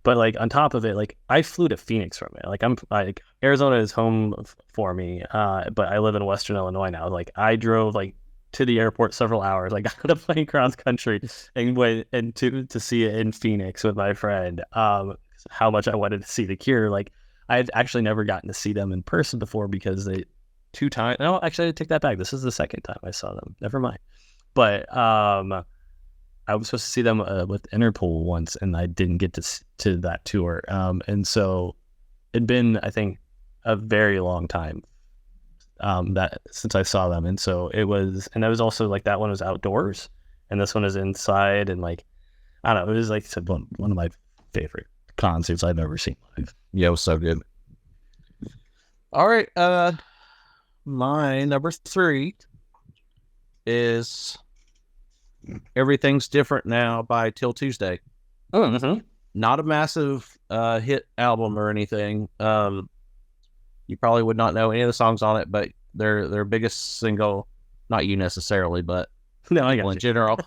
Speaker 2: but like on top of it, like I flew to Phoenix from it. Like Arizona is home for me, but I live in Western Illinois now. Like I drove like to the airport several hours. I got on a plane cross country and went to see it in Phoenix with my friend. How much I wanted to see the Cure. Like I had actually never gotten to see them in person before because no, actually I take that back. This is the second time I saw them. Never mind. But I was supposed to see them with Interpol once, and I didn't get to that tour. And so it'd been, I think, a very long time that since I saw them. And so it was also like that one was outdoors, and this one is inside. And like, I don't know, it was like one of my favorite concerts I've ever seen live.
Speaker 1: Yeah, it was so good. All right, my number 3 is Everything's Different Now by Till Tuesday.
Speaker 2: Oh, mm-hmm.
Speaker 1: Not a massive hit album or anything. You probably would not know any of the songs on it, but their biggest single, not you necessarily, but
Speaker 2: no, I
Speaker 1: in general.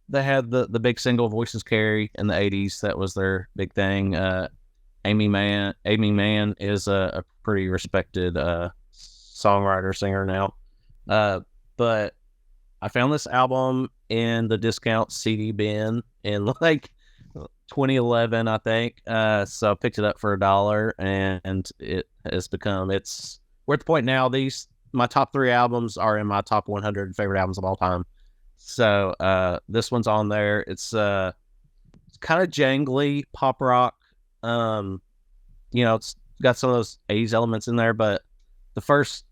Speaker 1: They had the big single Voices Carry in the 80s. That was their big thing. Amy Mann is a pretty respected songwriter, singer now. But I found this album in the discount CD bin in like 2011, I think. So I picked it up for $1, and it has become, we're at the point now, my top 3 albums are in my top 100 favorite albums of all time. So this one's on there. It's kind of jangly pop rock. It's got some of those 80s elements in there, but the first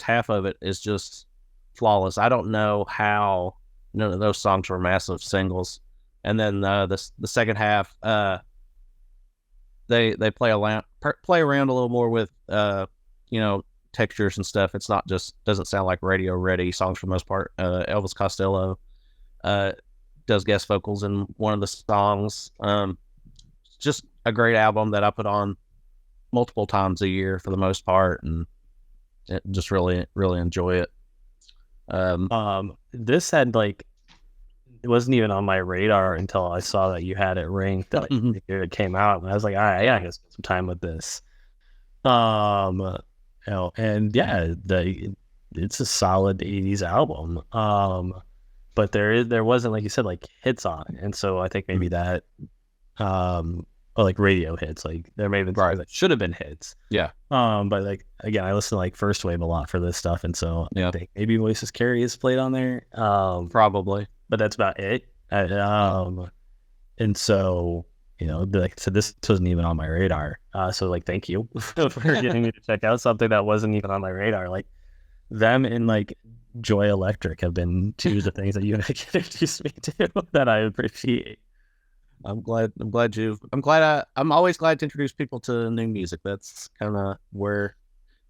Speaker 1: half of it is just flawless. I don't know how none of those songs were massive singles. And then the second half, they play around a little more with textures and stuff. It's not doesn't sound like radio ready songs for the most part. Elvis Costello does guest vocals in one of the songs. Just a great album that I put on multiple times a year for the most part, and just really, really enjoy it.
Speaker 2: This had like, it wasn't even on my radar until I saw that you had it ranked. Like, it came out, and I was like, all right, yeah, I gotta spend some time with this. And yeah, it's a solid 80s album. But there wasn't, like you said, like hits on it. And so I think maybe that, or like radio hits, like there may have been songs that should have been hits.
Speaker 1: Yeah.
Speaker 2: But like, again, I listen to like First Wave a lot for this stuff. And so I think maybe Voices Carry is played on there.
Speaker 1: Probably.
Speaker 2: But that's about it. And so like I said, this wasn't even on my radar. So like, thank you for getting me to check out something that wasn't even on my radar. Like them and like Joy Electric have been two of the things that you introduced me to that I appreciate.
Speaker 1: I'm always glad to introduce people to new music. That's kind of where.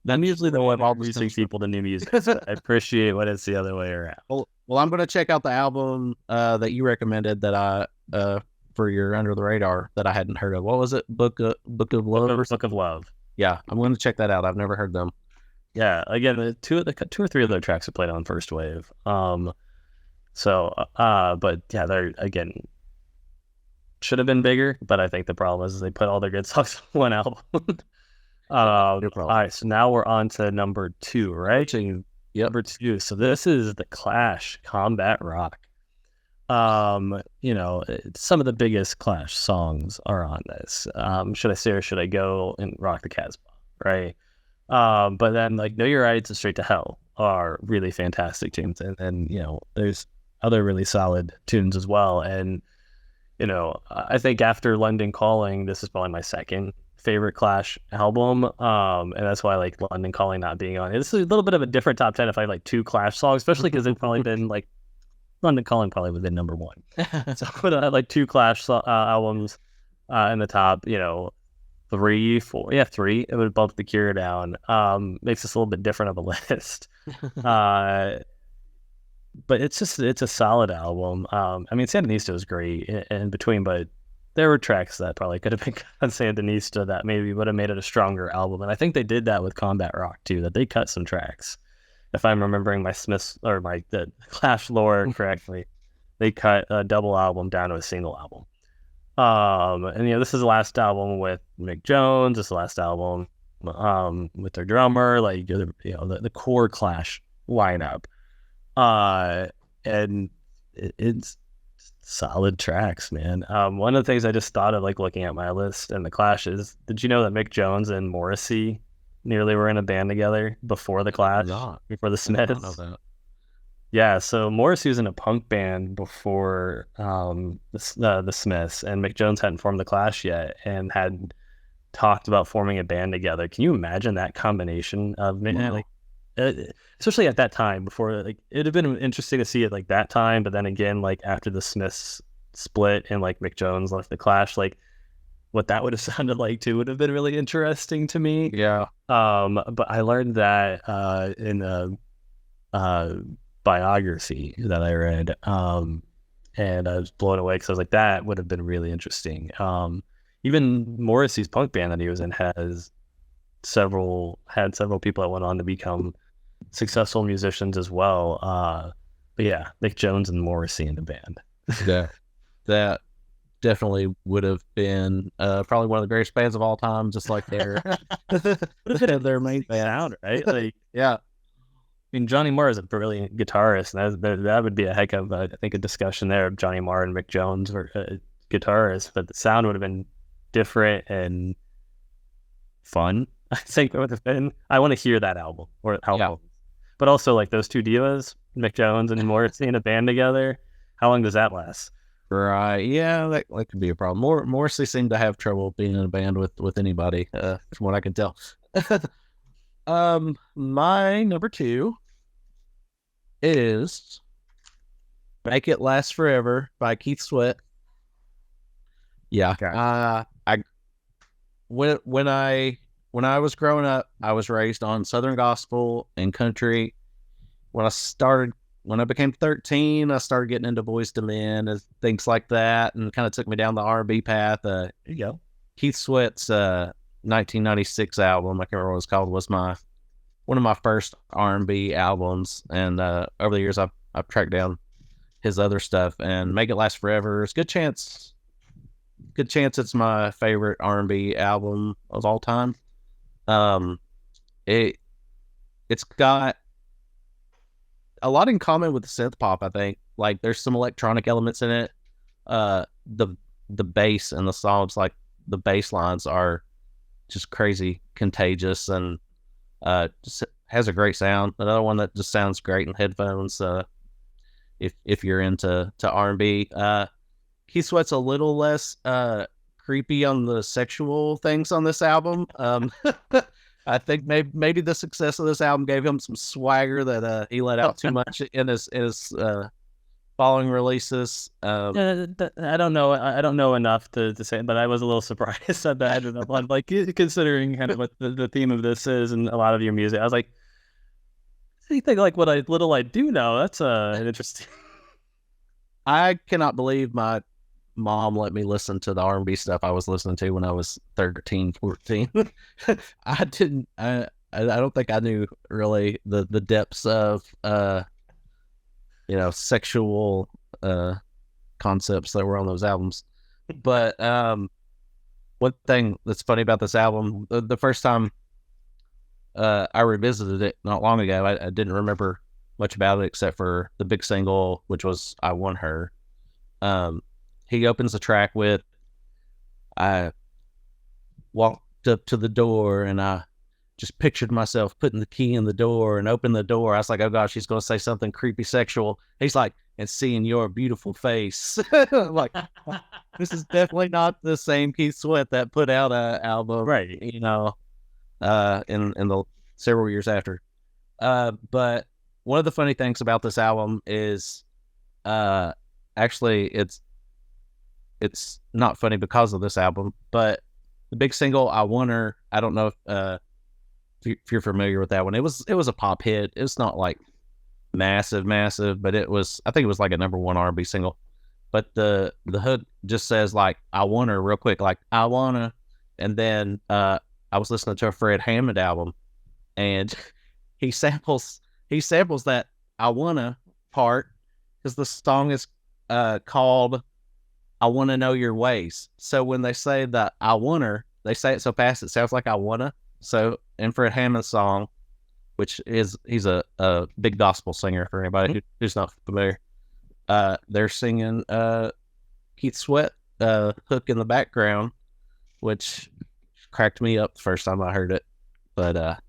Speaker 2: I'm usually the one introducing people to new music. So I appreciate when it's the other way around.
Speaker 1: Well, I'm going to check out the album that you recommended that I for your Under the Radar that I hadn't heard of. What was it? Book of Love?
Speaker 2: Book of Love.
Speaker 1: Yeah, I'm going to check that out. I've never heard them.
Speaker 2: Yeah, again, two or three of their tracks are played on First Wave. But yeah, they're again should have been bigger. But I think the problem is they put all their good songs on one album. All right, so now we're on to number 2, right?
Speaker 1: Yep.
Speaker 2: Number 2. So this is the Clash, Combat Rock. Some of the biggest Clash songs are on this. Should I say or should I go and Rock the Casbah, right? But then like Know Your Rights and Straight to Hell are really fantastic tunes, and there's other really solid tunes as well. And I think after London Calling, this is probably my second favorite Clash album, and that's why I like London Calling not being on it. This is a little bit of a different top 10 if I had like 2 Clash songs, especially because they've probably been like London Calling probably would have been number 1. So I had like 2 Clash albums in the top, 3, 4, 3. It would bump The Cure down. Makes this a little bit different of a list. But it's a solid album. Sandinista is great in between, but there were tracks that probably could have been on Sandinista that maybe would have made it a stronger album. And I think they did that with Combat Rock too, that they cut some tracks. If I'm remembering my Smiths or the Clash lore correctly, they cut a double album down to a single album. This is the last album with Mick Jones. This is the last album with their drummer, like the core Clash lineup. And it's solid tracks, man. One of the things I just thought of, like looking at my list and the Clash is, did you know that Mick Jones and Morrissey nearly were in a band together before the Clash, before the Smiths? I don't know that. Yeah, so Morrissey was in a punk band before the Smiths, and Mick Jones hadn't formed the Clash yet, and had talked about forming a band together. Can you imagine that combination of especially at that time, before, like, it'd have been interesting to see it like that time, but then again, like after the Smiths split and like Mick Jones left the Clash, like what that would have sounded like too would have been really interesting to me.
Speaker 1: Yeah.
Speaker 2: But I learned that in a biography that I read, and I was blown away because I was like, that would have been really interesting. Even Morrissey's punk band that he was in had several people that went on to become successful musicians as well. But yeah, Mick Jones and Morrissey in the band.
Speaker 1: Yeah, that definitely would have been probably one of the greatest bands of all time, just like their
Speaker 2: their main sound, right? Like,
Speaker 1: yeah.
Speaker 2: I mean, Johnny Marr is a brilliant guitarist, and that would be a heck of a discussion there of Johnny Marr and Mick Jones were guitarists, but the sound would have been different and fun. I think it would have been. I want to hear that album but also like those two divas, Mick Jones and Morrissey in a band together. How long does that last?
Speaker 1: Right. Yeah, that could be a problem. Morrissey seemed to have trouble being in a band with anybody, from what I can tell. My number 2 is "Make It Last Forever" by Keith Sweat. Yeah. Okay. When I was growing up, I was raised on Southern gospel and country. When I became 13, I started getting into Boyz II Men and things like that, and kind of took me down the R&B path.
Speaker 2: There you go.
Speaker 1: Keith Sweat's 1996 album, I can't remember what it was called, was one of my first R&B albums, and over the years I've tracked down his other stuff. And "Make It Last Forever" is good chance it's my favorite R&B album of all time. It's got a lot in common with the synth pop, I think. Like, there's some electronic elements in it. The bass and the songs, like the bass lines, are just crazy contagious, and just has a great sound. Another one that just sounds great in headphones. If you're into R&B, Keith Sweat's a little less creepy on the sexual things on this album. I think maybe the success of this album gave him some swagger that he let out too much in his following releases.
Speaker 2: I don't know. I don't know enough to say, but I was a little surprised that I ended up on, like, considering kind of what the theme of this is and a lot of your music. I was like, I think like what I do know. That's an interesting.
Speaker 1: I cannot believe my mom let me listen to the R&B stuff I was listening to when I was 13, 14. I didn't. I don't think I knew really the depths of sexual concepts that were on those albums. But one thing that's funny about this album, the first time I revisited it not long ago, I didn't remember much about it except for the big single, which was I Want Her. He opens the track with, I walked up to the door and I just pictured myself putting the key in the door and open the door. I was like, oh gosh, he's going to say something creepy sexual. He's like, and seeing your beautiful face. Like, this is definitely not the same Keith Sweat that put out an album,
Speaker 2: Right.
Speaker 1: in the several years after. But one of the funny things about this album is, actually it's not funny because of this album, but the big single I Want Her, I don't know if you're familiar with that one. It was a pop hit. It's not like massive, but I think it was like a number one R&B single. But the hook just says like I want her real quick, like I wanna. And then I was listening to a Fred Hammond album, and he samples that I wanna part because the song is called I Wanna Know Your Ways. So when they say that I want her, they say it so fast it sounds like I wanna. So in Fred Hammond's song, which he's a big gospel singer for anybody who's not familiar, they're singing Keith Sweat hook in the background, which cracked me up the first time I heard it. But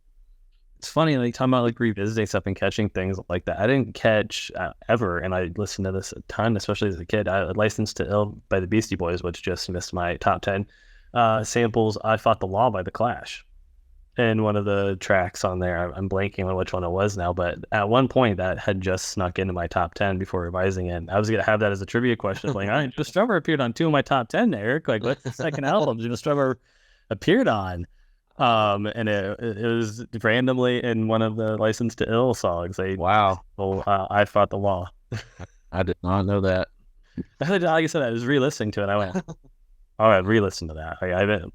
Speaker 2: it's funny, like talking about like revisiting stuff and catching things like that. I didn't catch ever, and I listened to this a ton, especially as a kid. I Licensed to Ill by the Beastie Boys, which just missed my top 10. Samples I Fought the Law by The Clash in one of the tracks on there. I'm blanking on which one it was now, but at one point that had just snuck into my top 10 before revising it. I was going to have that as a trivia question. Like, all right, Just Drummer appeared on 2 of my top 10, Eric. Like, what's the second album Just Drummer appeared on? And it was randomly in one of the Licensed to Ill songs.
Speaker 1: Wow.
Speaker 2: I Fought the Law.
Speaker 1: I did not know that.
Speaker 2: Like I said, I was re-listening to it. I went, oh, I'd re-listen to that.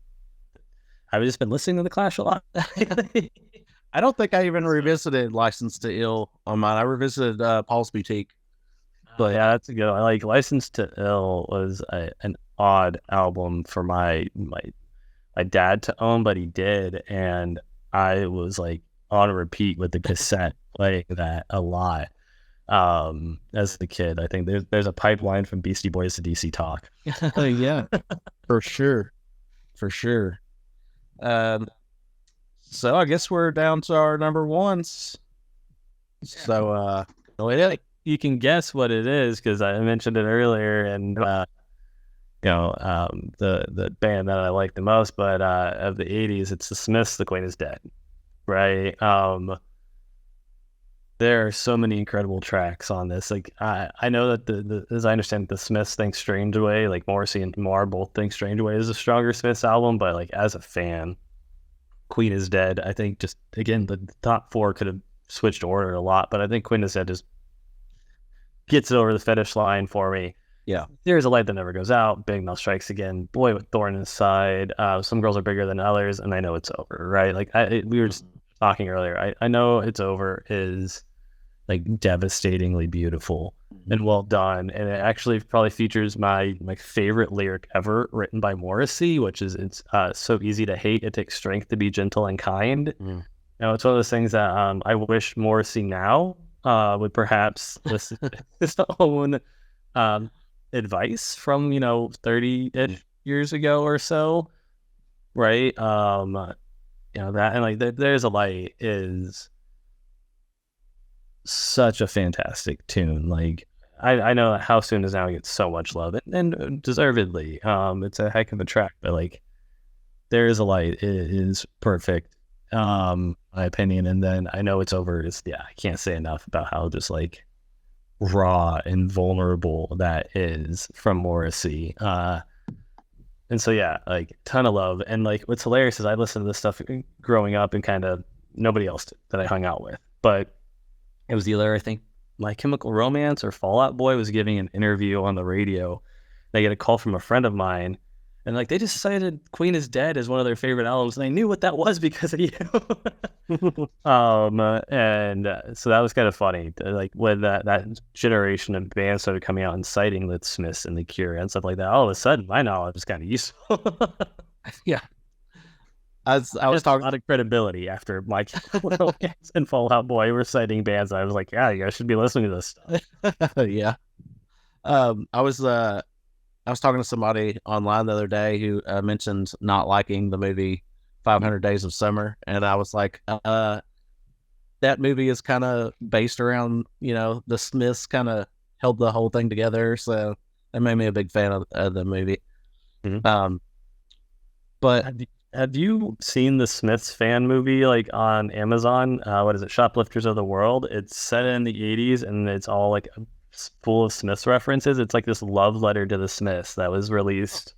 Speaker 2: I've just been listening to The Clash a lot.
Speaker 1: I don't think I even revisited Licensed to Ill on mine. I revisited Paul's Boutique.
Speaker 2: But yeah, that's a good one. Like Licensed to Ill was an odd album for my dad to own, but he did, and I was like on repeat with the cassette playing that a lot as a kid. I think there's a pipeline from Beastie Boys to DC Talk.
Speaker 1: Yeah, for sure. So I guess we're down to our number ones. So
Speaker 2: you can guess what it is because I mentioned it earlier, and the band that I like the most, but of the 80s, it's the Smiths, The Queen is Dead, right? There are so many incredible tracks on this. Like I know that as I understand, the Smiths think Strange Way, like Morrissey and Marr both think Strange Way is a stronger Smiths album, but like as a fan, Queen is Dead, I think just, again, the top 4 could have switched order a lot, but I think Queen is Dead just gets it over the finish line for me.
Speaker 1: Yeah.
Speaker 2: There's a Light That Never Goes Out, Big Mouth Strikes Again, Boy with Thorn Inside, Some Girls Are Bigger Than Others, and I Know It's Over, right? Like we were just talking earlier. I Know It's Over is like devastatingly beautiful and well done, and it actually probably features my favorite lyric ever written by Morrissey, which is it's so easy to hate, it takes strength to be gentle and kind. It's one of those things that I wish Morrissey now would perhaps listen to his own advice from 30-ish years ago or so, right? That, and like There's a Light is such a fantastic tune. Like I know that How Soon Is Now gets so much love, and deservedly. It's a heck of a track, but like, There Is a Light is perfect, my opinion. And then I Know It's Over is, I can't say enough about how just like raw and vulnerable that is from Morrissey. And so, like, ton of love. And like, what's hilarious is I listened to this stuff growing up and kind of nobody else did, that I hung out with. But it was either, I think, My Chemical Romance or Fall Out Boy was giving an interview on the radio. They get a call from a friend of mine, and like, they just cited Queen Is Dead as one of their favorite albums, and I knew what that was because of you. So that was kind of funny. Like, when that generation of bands started coming out and citing the Smiths and the Cure and stuff like that, all of a sudden my knowledge is kind of useful.
Speaker 1: Yeah. I was talking
Speaker 2: a lot of credibility after My Chemical Romance and Fall Out Boy were citing bands. I was like, yeah, you guys should be listening to this stuff.
Speaker 1: Yeah. I was talking to somebody online the other day who mentioned not liking the movie 500 Days of Summer, and I was like, that movie is kind of based around, the Smiths kind of held the whole thing together, so that made me a big fan of the movie.
Speaker 2: Mm-hmm.
Speaker 1: But
Speaker 2: have you seen the Smiths fan movie like on Amazon? What is it? Shoplifters of the World. It's set in the 80s, and it's all like full of Smiths references. It's like this love letter to the Smiths that was released,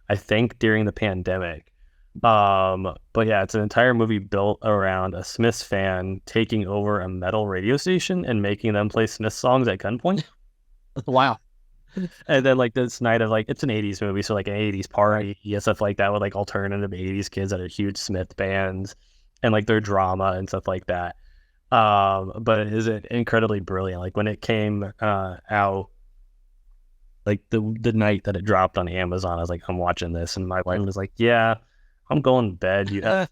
Speaker 2: I think, during the pandemic. But yeah, it's an entire movie built around a Smiths fan taking over a metal radio station and making them play Smiths songs at gunpoint.
Speaker 1: Wow.
Speaker 2: And then like this night of like, it's an 80s movie, so like an 80s party and stuff like that with like alternative 80s kids that are huge Smith bands and like their drama and stuff like that. But it is incredibly brilliant. Like, when it came out, like the night that it dropped on Amazon, I was like, I'm watching this, and my wife was like, yeah, I'm going to bed. You have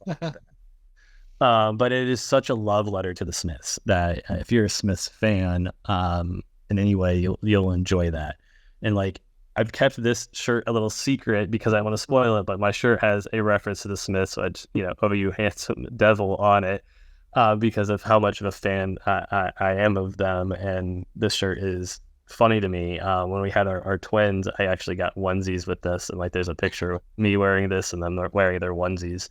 Speaker 2: but it is such a love letter to the Smiths that if you're a Smiths fan, in any way, you'll enjoy that. And like, I've kept this shirt a little secret because I want to spoil it, but my shirt has a reference to the Smiths, so "Oh, you handsome devil" on it. Because of how much of a fan I am of them. And this shirt is funny to me. When we had our twins, I actually got onesies with this. And like, there's a picture of me wearing this and them wearing their onesies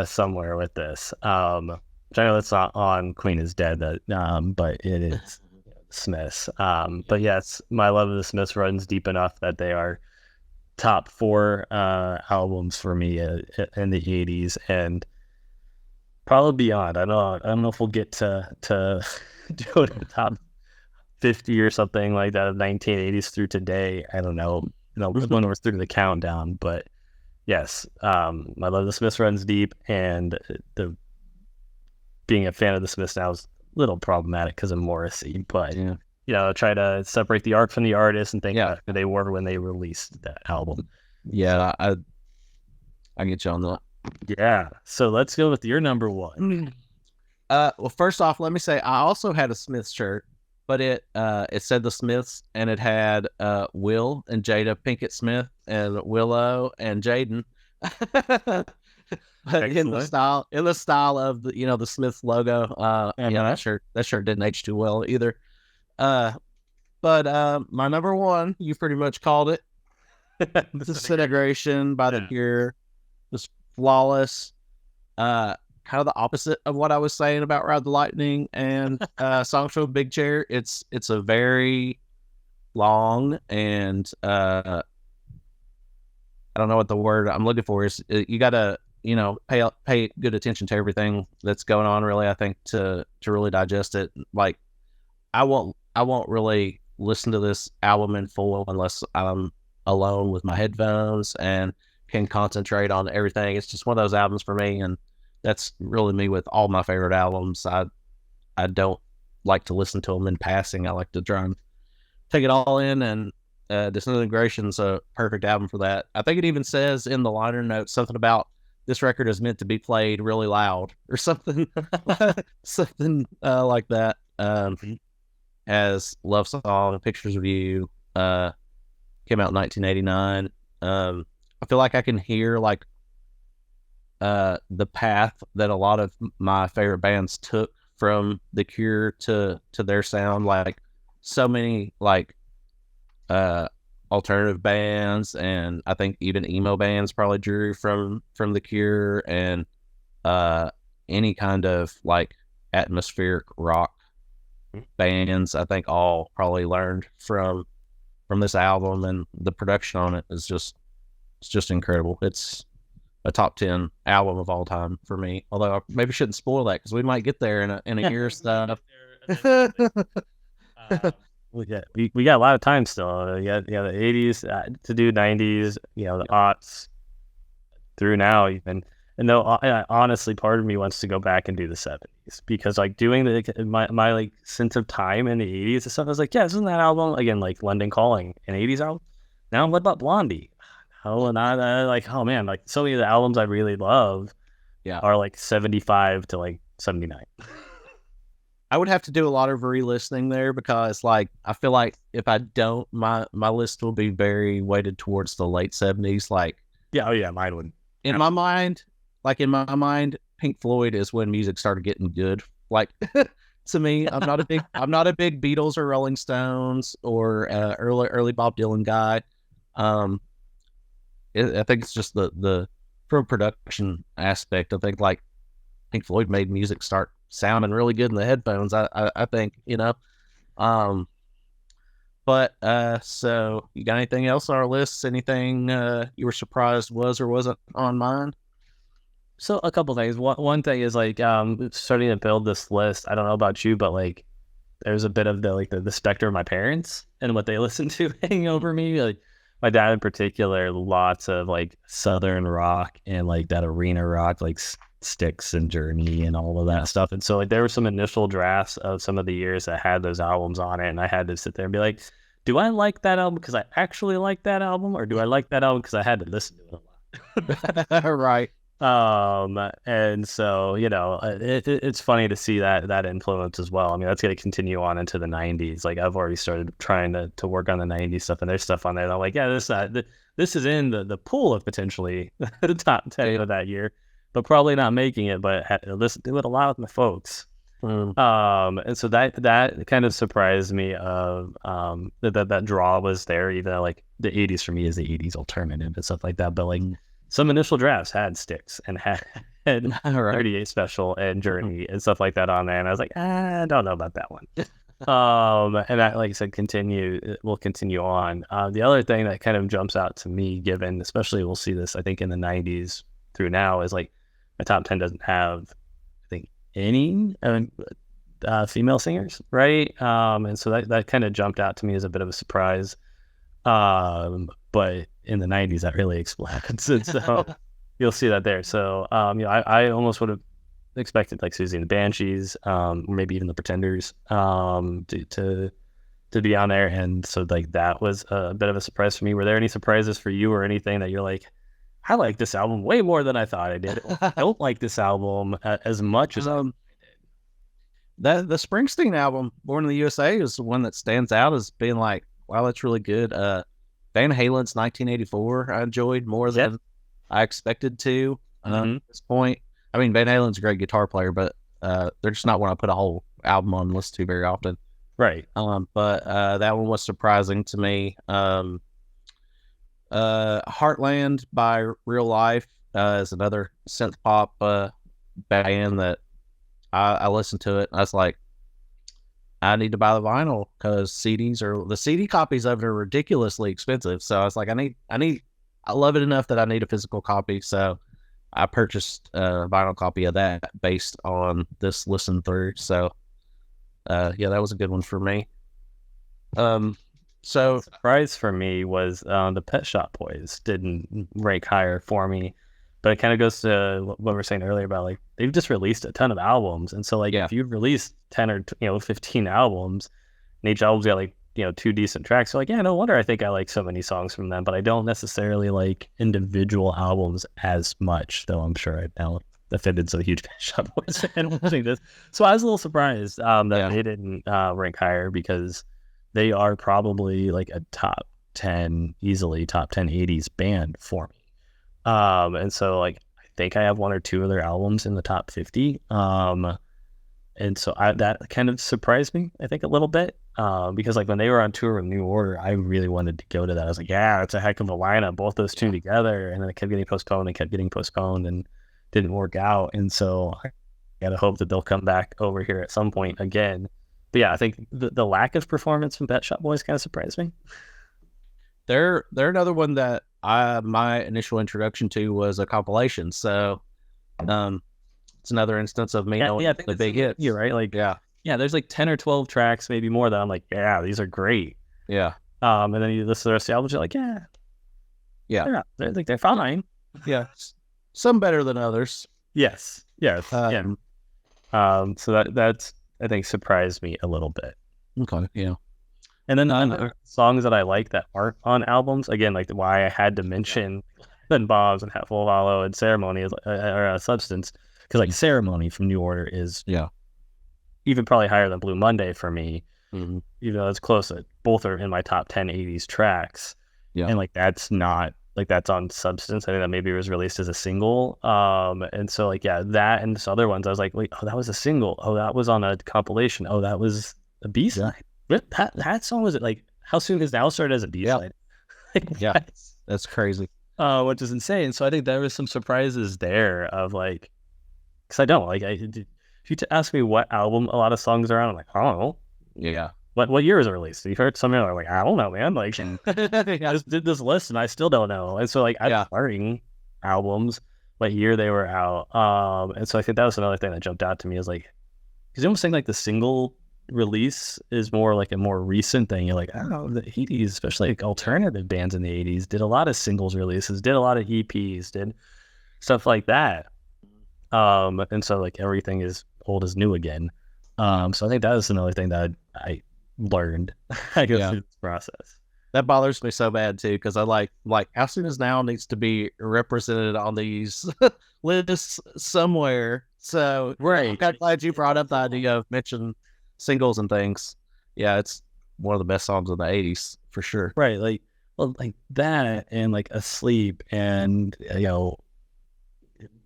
Speaker 2: somewhere with this. Which I know that's not on Queen Is Dead, but it is Smiths. But yes, my love of the Smiths runs deep enough that they are top 4 albums for me in the 80s. And probably beyond. I don't know if we'll get to doing the top 50 or something like that of 1980s through today. I don't know. When we're through the countdown, but yes, my love of the Smiths runs deep, and being a fan of the Smiths now is a little problematic because of Morrissey. But try to separate the art from the artist and think about who they were when they released that album.
Speaker 1: Yeah, I get you on that.
Speaker 2: Yeah, so let's go with your number 1.
Speaker 1: Well, first off, let me say I also had a Smiths shirt, but it said the Smiths, and it had Will and Jada Pinkett Smith and Willow and Jaden, in the style of the the Smiths logo. That shirt didn't age too well either. But my number 1, you pretty much called it. Disintegration by the Cure. Was flawless, kind of the opposite of what I was saying about Ride the Lightning and Songs from a Big Chair. It's a very long and I don't know what the word I'm looking for is. You gotta pay good attention to everything that's going on, really, I think, to really digest it. Like, I won't really listen to this album in full unless I'm alone with my headphones and can concentrate on everything. It's just one of those albums for me, and that's really me with all my favorite albums. I don't like to listen to them in passing. I like to try and take it all in, and Disintegration's a perfect album for that. I think it even says in the liner notes something about this record is meant to be played really loud or something, something like that. As Love Song, Pictures of You, came out in 1989. I feel like I can hear like the path that a lot of my favorite bands took from The Cure to their sound. Like, so many like alternative bands, and I think even emo bands probably drew from The Cure, and any kind of like atmospheric rock bands. I think all probably learned from this album, and the production on it is just incredible. It's a top 10 album of all time for me. Although I maybe shouldn't spoil that because we might get there in a year or so.
Speaker 2: We got a lot of time still. We got the 80s to do, 90s, the aughts through now even. And though honestly, part of me wants to go back and do the 70s because like doing my like sense of time in the 80s and stuff, I was like, yeah, isn't that album again like London Calling, an 80s album? Now what about Blondie? Oh, and I like, oh man, like so many of the albums I really love are like 75 to like 79.
Speaker 1: I would have to do a lot of re-listening there because like I feel like if I don't, my list will be very weighted towards the late 70s. Like
Speaker 2: mine would.
Speaker 1: In my mind, Pink Floyd is when music started getting good. Like to me, I'm not a big Beatles or Rolling Stones or early Bob Dylan guy. I think it's just the from production aspect. I think like Pink Floyd made music start sounding really good in the headphones. I think, but so you got anything else on our list? Anything you were surprised was or wasn't on mine?
Speaker 2: So a couple things. One thing is like starting to build this list. I don't know about you, but like there's a bit of the specter of my parents and what they listen to hanging over me. Like my dad in particular, lots of like Southern rock and like that arena rock, like Styx and Journey and all of that stuff. And so like there were some initial drafts of some of the years that had those albums on it, and I had to sit there and be like, do I like that album because I actually like that album, or do I like that album because I had to listen to it a lot?
Speaker 1: Right.
Speaker 2: And so it's funny to see that influence as well. I mean, that's going to continue on into the 90s. Like I've already started trying to work on the 90s stuff, and there's stuff on there that I'm like, yeah, this is in the pool of potentially the top 10 of that year, but probably not making it. But listen to it a lot with my folks. And so that kind of surprised me of that draw was there, even though like the 80s for me is the 80s alternative and stuff like that. But like some initial drafts had Styx and had 38 Special and Journey and stuff like that on there, and I was like, I don't know about that one. And that, like I said, will continue on. The other thing that kind of jumps out to me, given especially we'll see this I think in the 90s through now, is like my top 10 doesn't have I think any female singers, right? And so that kind of jumped out to me as a bit of a surprise. But in the 90s that really explodes, and so you'll see that there. So I almost would have expected like Susie and the Banshees, or maybe even the Pretenders, to be on there, and so like that was a bit of a surprise for me. Were there any surprises for you, or anything that you're like, I like this album way more than I thought I did? I don't like this album as much as I did.
Speaker 1: The Springsteen album, Born in the USA, is the one that stands out as being like, wow, that's really good. Van Halen's 1984 I enjoyed more than I expected to at this point. I mean, Van Halen's a great guitar player, but they're just not one I put a whole album on the list to very often.
Speaker 2: Right.
Speaker 1: But that one was surprising to me. Heartland by Real Life is another synth pop band that I listened to it. And I was like, I need to buy the vinyl because the CD copies of it are ridiculously expensive. So I was like, I love it enough that I need a physical copy. So I purchased a vinyl copy of that based on this listen through. So that was a good one for me. So
Speaker 2: surprise for me was the Pet Shop Boys didn't rank higher for me, but it kind of goes to what we were saying earlier about like they've just released a ton of albums, and so like if you've released 10 or 15 albums, and each album's got like 2 decent tracks, so like no wonder I think I like so many songs from them, but I don't necessarily like individual albums as much, though I'm sure I now offended a huge Pet Shop Boys fan watching this. So I was a little surprised that they didn't rank higher, because they are probably like a top 10 80s band for me. And so like I think I have 1 or 2 of their albums in the top 50. And so that kind of surprised me, I think, a little bit. Because like when they were on tour with New Order, I really wanted to go to that. I was like, yeah, it's a heck of a lineup, both those two together. And then it kept getting postponed and didn't work out. And so I gotta hope that they'll come back over here at some point again. But yeah, I think the lack of performance from Pet Shop Boys kind of surprised me.
Speaker 1: They're another one that my initial introduction to was a compilation. So it's another instance of me knowing the big hits.
Speaker 2: You're right. Like yeah, there's like 10 or 12 tracks, maybe more, that I'm like, yeah, these are great.
Speaker 1: Yeah.
Speaker 2: And then you listen to the rest of the album, you're like, yeah, they're fine.
Speaker 1: Yeah, some better than others.
Speaker 2: Yes. Yeah. So that's, I think, surprised me a little bit.
Speaker 1: Okay. Yeah.
Speaker 2: And then songs that I like that aren't on albums, again, like why I had to mention Then Bombs and Full of Hollow and Ceremony or Substance, because like Ceremony from New Order is even probably higher than Blue Monday for me, even though it's close. Both are in my top 10 80s tracks. Yeah. And like that's not like that's on Substance. I think that maybe it was released as a single. And so like that and this other ones, I was like, wait, oh, that was a single. Oh, that was on a compilation. Oh, that was a B-side. That song was like, how soon is Now started as a B-side?
Speaker 1: Yeah. That's crazy.
Speaker 2: Which is insane. So I think there was some surprises there of like, because I don't like, if you ask me what album a lot of songs are on, I'm like, I don't know.
Speaker 1: Yeah.
Speaker 2: What year is it released? You heard some are like, I don't know, man. Like, I just did this list and I still don't know. And so like, I'm learning albums, what year they were out. And so I think that was another thing that jumped out to me is like, because you almost think like the single release is more like a more recent thing. You're like, I don't know, the 80s, especially like alternative bands in the 80s, did a lot of singles releases, did a lot of EPs, did stuff like that. And so like everything is old as new again. So I think that was another thing that I learned, I guess, through this process.
Speaker 1: That bothers me so bad too, because I like how soon is Now needs to be represented on these lists somewhere. So I'm kind of glad you brought up the idea of mentioning singles and things. Yeah, it's one of the best songs of the 80s for sure.
Speaker 2: Right, like like that and like Asleep and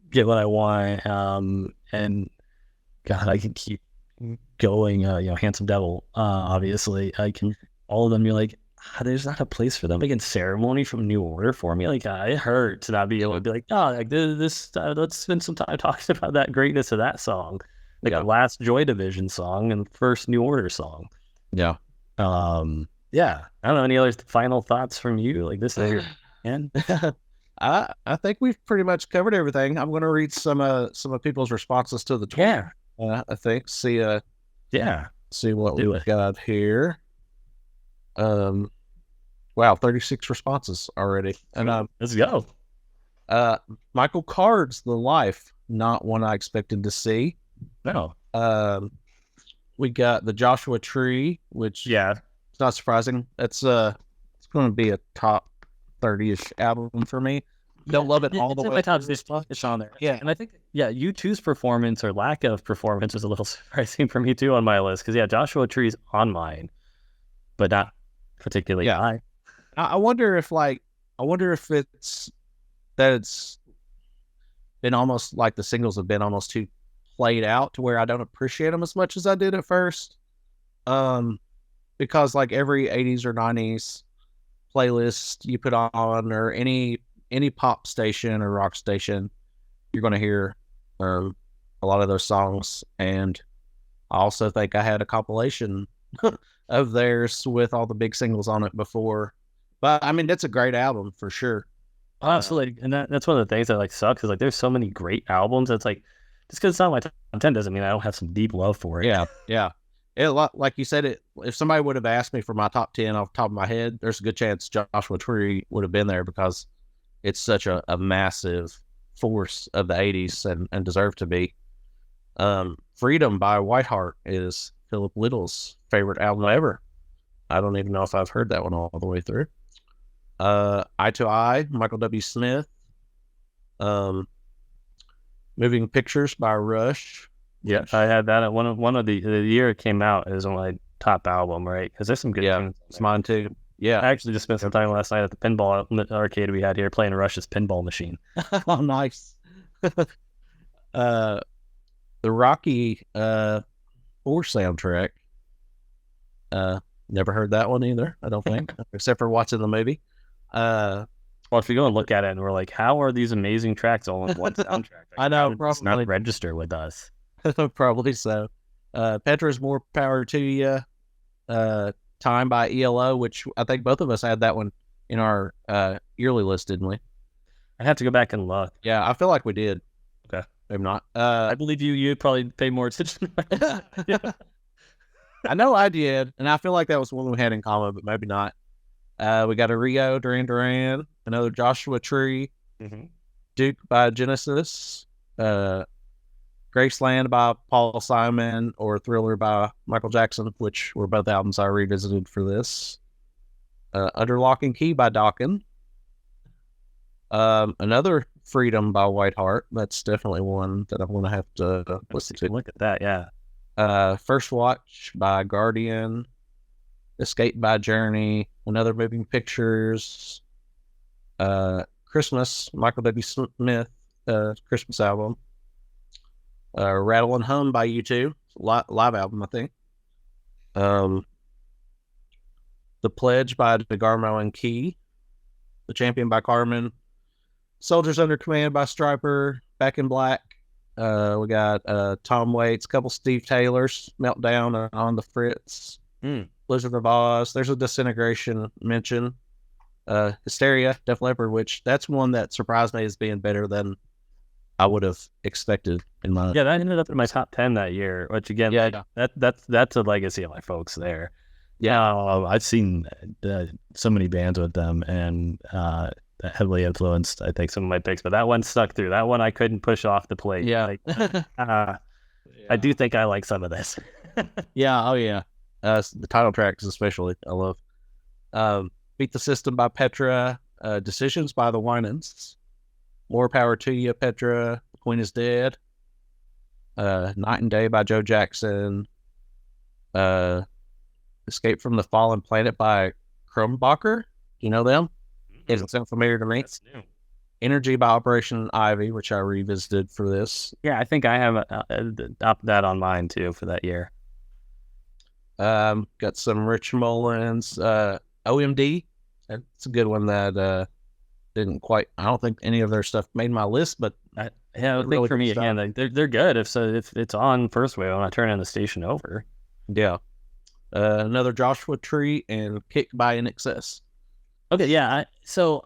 Speaker 2: Get What I Want, and God, I can keep going. Handsome Devil, obviously. I can all of them. You're like, there's not a place for them. Like in Ceremony from New Order for me, like it hurt to not be able to be like, like this. Let's spend some time talking about that greatness of that song, like the last Joy Division song and first New Order song.
Speaker 1: Yeah.
Speaker 2: I don't know. Any other final thoughts from you? Like this here, man.
Speaker 1: I think we've pretty much covered everything. I'm going to read some of people's responses to the Twitter. I think see what we've got here. Wow, 36 responses already. And
Speaker 2: let's go.
Speaker 1: Michael Card's The Life, not one I expected to see.
Speaker 2: No.
Speaker 1: We got the Joshua Tree, which it's not surprising. It's going to be a top 30-ish album for me. Don't love it all the way.
Speaker 2: It's on there. Yeah, and I think U2's performance or lack of performance was a little surprising for me too on my list because Joshua Tree's on mine, but not particularly high.
Speaker 1: I wonder if it's that it's been almost like the singles have been almost too played out to where I don't appreciate them as much as I did at first. Because like every 80s or 90s playlist you put on or any pop station or rock station, you're going to hear a lot of those songs. And I also think I had a compilation of theirs with all the big singles on it before. But I mean, it's a great album for sure.
Speaker 2: Absolutely. And that's one of the things that like sucks is like there's so many great albums. It's like just because it's not my top 10 doesn't mean I don't have some deep love for it.
Speaker 1: Yeah. Like you said, if somebody would have asked me for my top 10 off the top of my head, there's a good chance Joshua Tree would have been there because it's such a massive force of the 80s and deserved to be. Freedom by Whiteheart is Philip Little's favorite album ever. I don't even know if I've heard that one all the way through. Eye to Eye, Michael W. Smith. Moving Pictures by Rush.
Speaker 2: Yeah, I had that at one of the year it came out is my top album, right? Because there's some good things.
Speaker 1: It's mine too. Yeah,
Speaker 2: I actually just spent some time last night at the pinball arcade we had here playing Rush's pinball machine.
Speaker 1: Oh, nice. The Rocky 4 soundtrack. Never heard that one either, I don't think, except for watching the movie.
Speaker 2: Well, if you go and look at it and we're like, how are these amazing tracks all in one soundtrack? Like,
Speaker 1: I know,
Speaker 2: it's not register with us.
Speaker 1: Probably so. Petra's More Power to You. Time by ELO, which I think both of us had that one in our yearly list, didn't we?
Speaker 2: I have to go back and look.
Speaker 1: Yeah, I feel like we did.
Speaker 2: Okay.
Speaker 1: Maybe not.
Speaker 2: I believe you'd probably pay more attention to that. Yeah.
Speaker 1: I know I did, and I feel like that was one we had in common, but maybe not. We got a Rio, Duran Duran, another Joshua Tree, Duke by Genesis, Graceland by Paul Simon, or Thriller by Michael Jackson, which were both albums I revisited for this. Under Lock and Key by Dokken. Another Freedom by Whiteheart. That's definitely one that I'm going to have to listen to.
Speaker 2: Look at that, yeah.
Speaker 1: First Watch by Guardian. Escape by Journey. Another Moving Pictures. Christmas, Michael W. Smith, Christmas album. Rattle and Hum by U2, live album, I think. The Pledge by DeGarmo and Key. The Champion by Carmen. Soldiers Under Command by Stryper. Back in Black. We got Tom Waits, a couple Steve Taylors, Meltdown and On the Fritz. Blizzard of Oz. There's a Disintegration mention. Hysteria, Def Leppard, which that's one that surprised me as being better than I would have expected in my...
Speaker 2: Yeah, that ended up in my top 10 that year, which again, that's a legacy of my folks there.
Speaker 4: Yeah, I've seen so many bands with them, and heavily influenced, I think,
Speaker 2: some of my picks, but that one stuck through. That one I couldn't push off the plate.
Speaker 1: Yeah.
Speaker 2: I do think I like some of this.
Speaker 1: Yeah, oh yeah. The title tracks especially, I love. Beat the System by Petra, Decisions by the Winans, More Power to You, Petra, The Queen is Dead, Night and Day by Joe Jackson, Escape from the Fallen Planet by Krumbacher. You know them? Doesn't sound familiar to me. Energy by Operation Ivy, which I revisited for this.
Speaker 2: Yeah, I think I have that on mine too for that year.
Speaker 1: Got some Rich Mullins, OMD. That's a good one that didn't quite. I don't think any of their stuff made my list, but
Speaker 2: I think for me again, they're good. If it's on first wave, I'm not turning the station over.
Speaker 1: Yeah. Another Joshua Tree and Kick by NXS.
Speaker 2: Okay, yeah.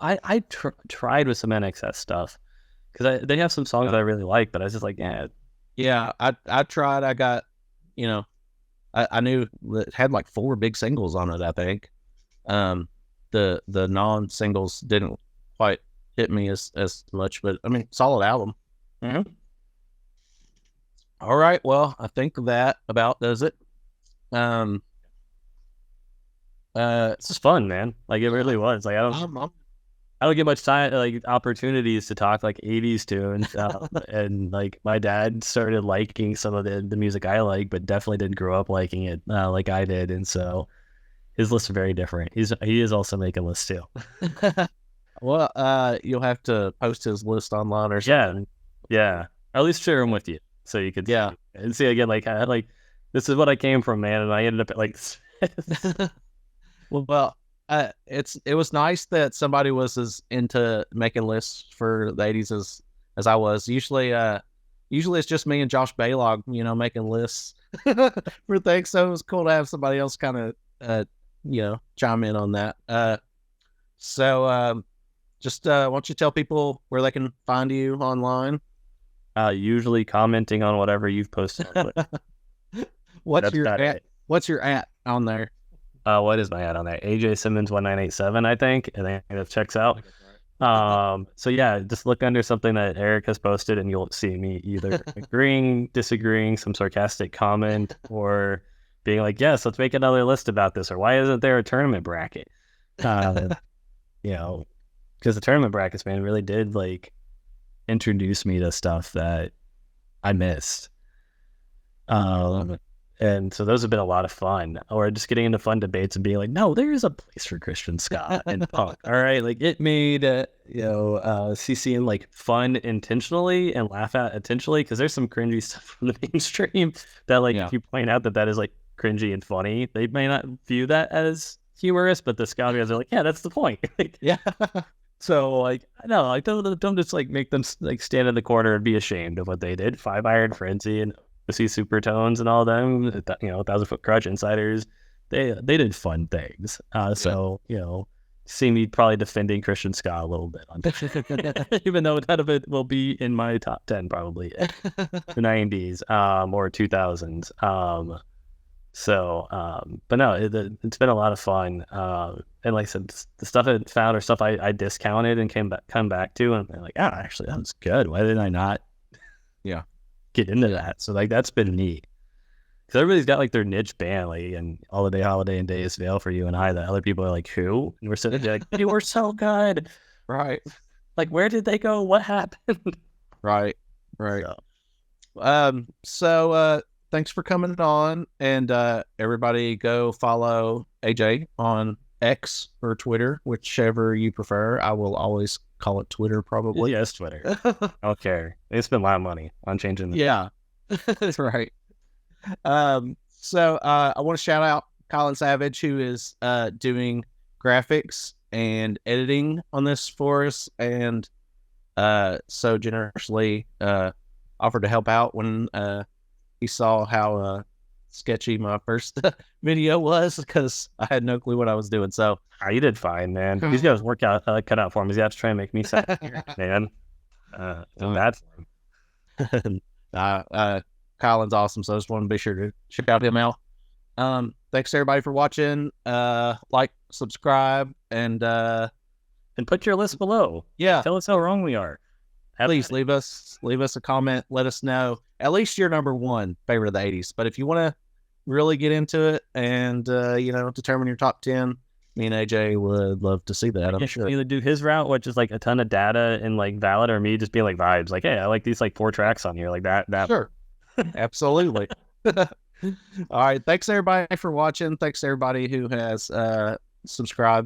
Speaker 2: I tried with some NXS stuff because they have some songs that I really like, but I was just like, yeah.
Speaker 1: Yeah, I tried. I got, I knew it had like 4 big singles on it, I think. The non-singles didn't quite hit me as much, but I mean, solid album.
Speaker 2: Mm-hmm.
Speaker 1: All right, well, I think that about does it.
Speaker 2: This is fun, man. Like, it really was. Like, I don't get much time, like, opportunities to talk like 80s tunes. And like, my dad started liking some of the music I like, but definitely didn't grow up liking it like I did. And so his lists are very different. He is also making lists too.
Speaker 1: Well, you'll have to post his list online or something.
Speaker 2: Yeah. At least share them with you so you could see. And see again, like, this is what I came from, man. And I ended up at like.
Speaker 1: Well, it was nice that somebody was as into making lists for the 80s as I was. Usually it's just me and Josh Baylog, making lists for things. So it was cool to have somebody else kind of, chime in on that. So just why don't you tell people where they can find you online?
Speaker 2: Usually commenting on whatever you've posted on Twitter.
Speaker 1: What's your at on there?
Speaker 2: What is my ad on there? AJ Simmons 1987, I think. I think that checks out. So yeah, just look under something that Eric has posted, and you'll see me either agreeing, disagreeing, some sarcastic comment, or being like, "Yes, let's make another list about this," or "Why isn't there a tournament bracket?" Because the tournament brackets, man, really did like introduce me to stuff that I missed. And so those have been a lot of fun. Or just getting into fun debates and being like, no, there is a place for Christian ska and punk. All right, like it made CCN like fun intentionally and laugh at intentionally, because there's some cringy stuff from the mainstream that like if you point out that is like cringy and funny, they may not view that as humorous, but the ska guys are like, yeah, that's the point. Like,
Speaker 1: Yeah.
Speaker 2: so like no, like don't just like make them like stand in the corner and be ashamed of what they did. Five Iron Frenzy and see Supertones and all them, 1,000 Foot Crutch, Insiders, they did fun things. So see me probably defending Christian ska a little bit on even though none of it will be in my top 10 probably in the 90s or 2000s. But no, it's been a lot of fun. And like I said, the stuff I found or stuff I discounted and come back to, and I'm like, actually that was good. Why didn't I not? Get into that. So like that's been neat, because everybody's got like their niche band, like and Holiday and Days Veil for you and I, that other people are like, who? And we're sitting there like, they were so good,
Speaker 1: Right.
Speaker 2: like where did they go, what happened?
Speaker 1: Right. So thanks for coming on, and everybody go follow AJ on X or Twitter, whichever you prefer. I will always call it Twitter, probably.
Speaker 2: Yes, Twitter. I don't care. They spend a lot of money on changing the
Speaker 1: Yeah. That's right. So I want to shout out Colin Savage, who is doing graphics and editing on this for us, and so generously offered to help out when he saw how sketchy my first video was, because I had no clue what I was doing. So
Speaker 2: you did fine, man. These guys work out cut out for him. He's got to try and make me sound here, man. Bad for him.
Speaker 1: Colin's awesome, so I just want to be sure to shout him out. Thanks everybody for watching. Like, subscribe, and
Speaker 2: put your list below.
Speaker 1: Yeah,
Speaker 2: tell us how wrong we are.
Speaker 1: Please leave us a comment. Let us know at least your number one favorite of the 80s. But if you want to really get into it and determine your top 10, me and AJ would love to see that. I'm sure.
Speaker 2: Either do his route, which is like a ton of data and like valid, or me just being like vibes, like, hey, I like these like 4 tracks on here, like that.
Speaker 1: Sure. Absolutely. All right. Thanks everybody for watching. Thanks everybody who has subscribed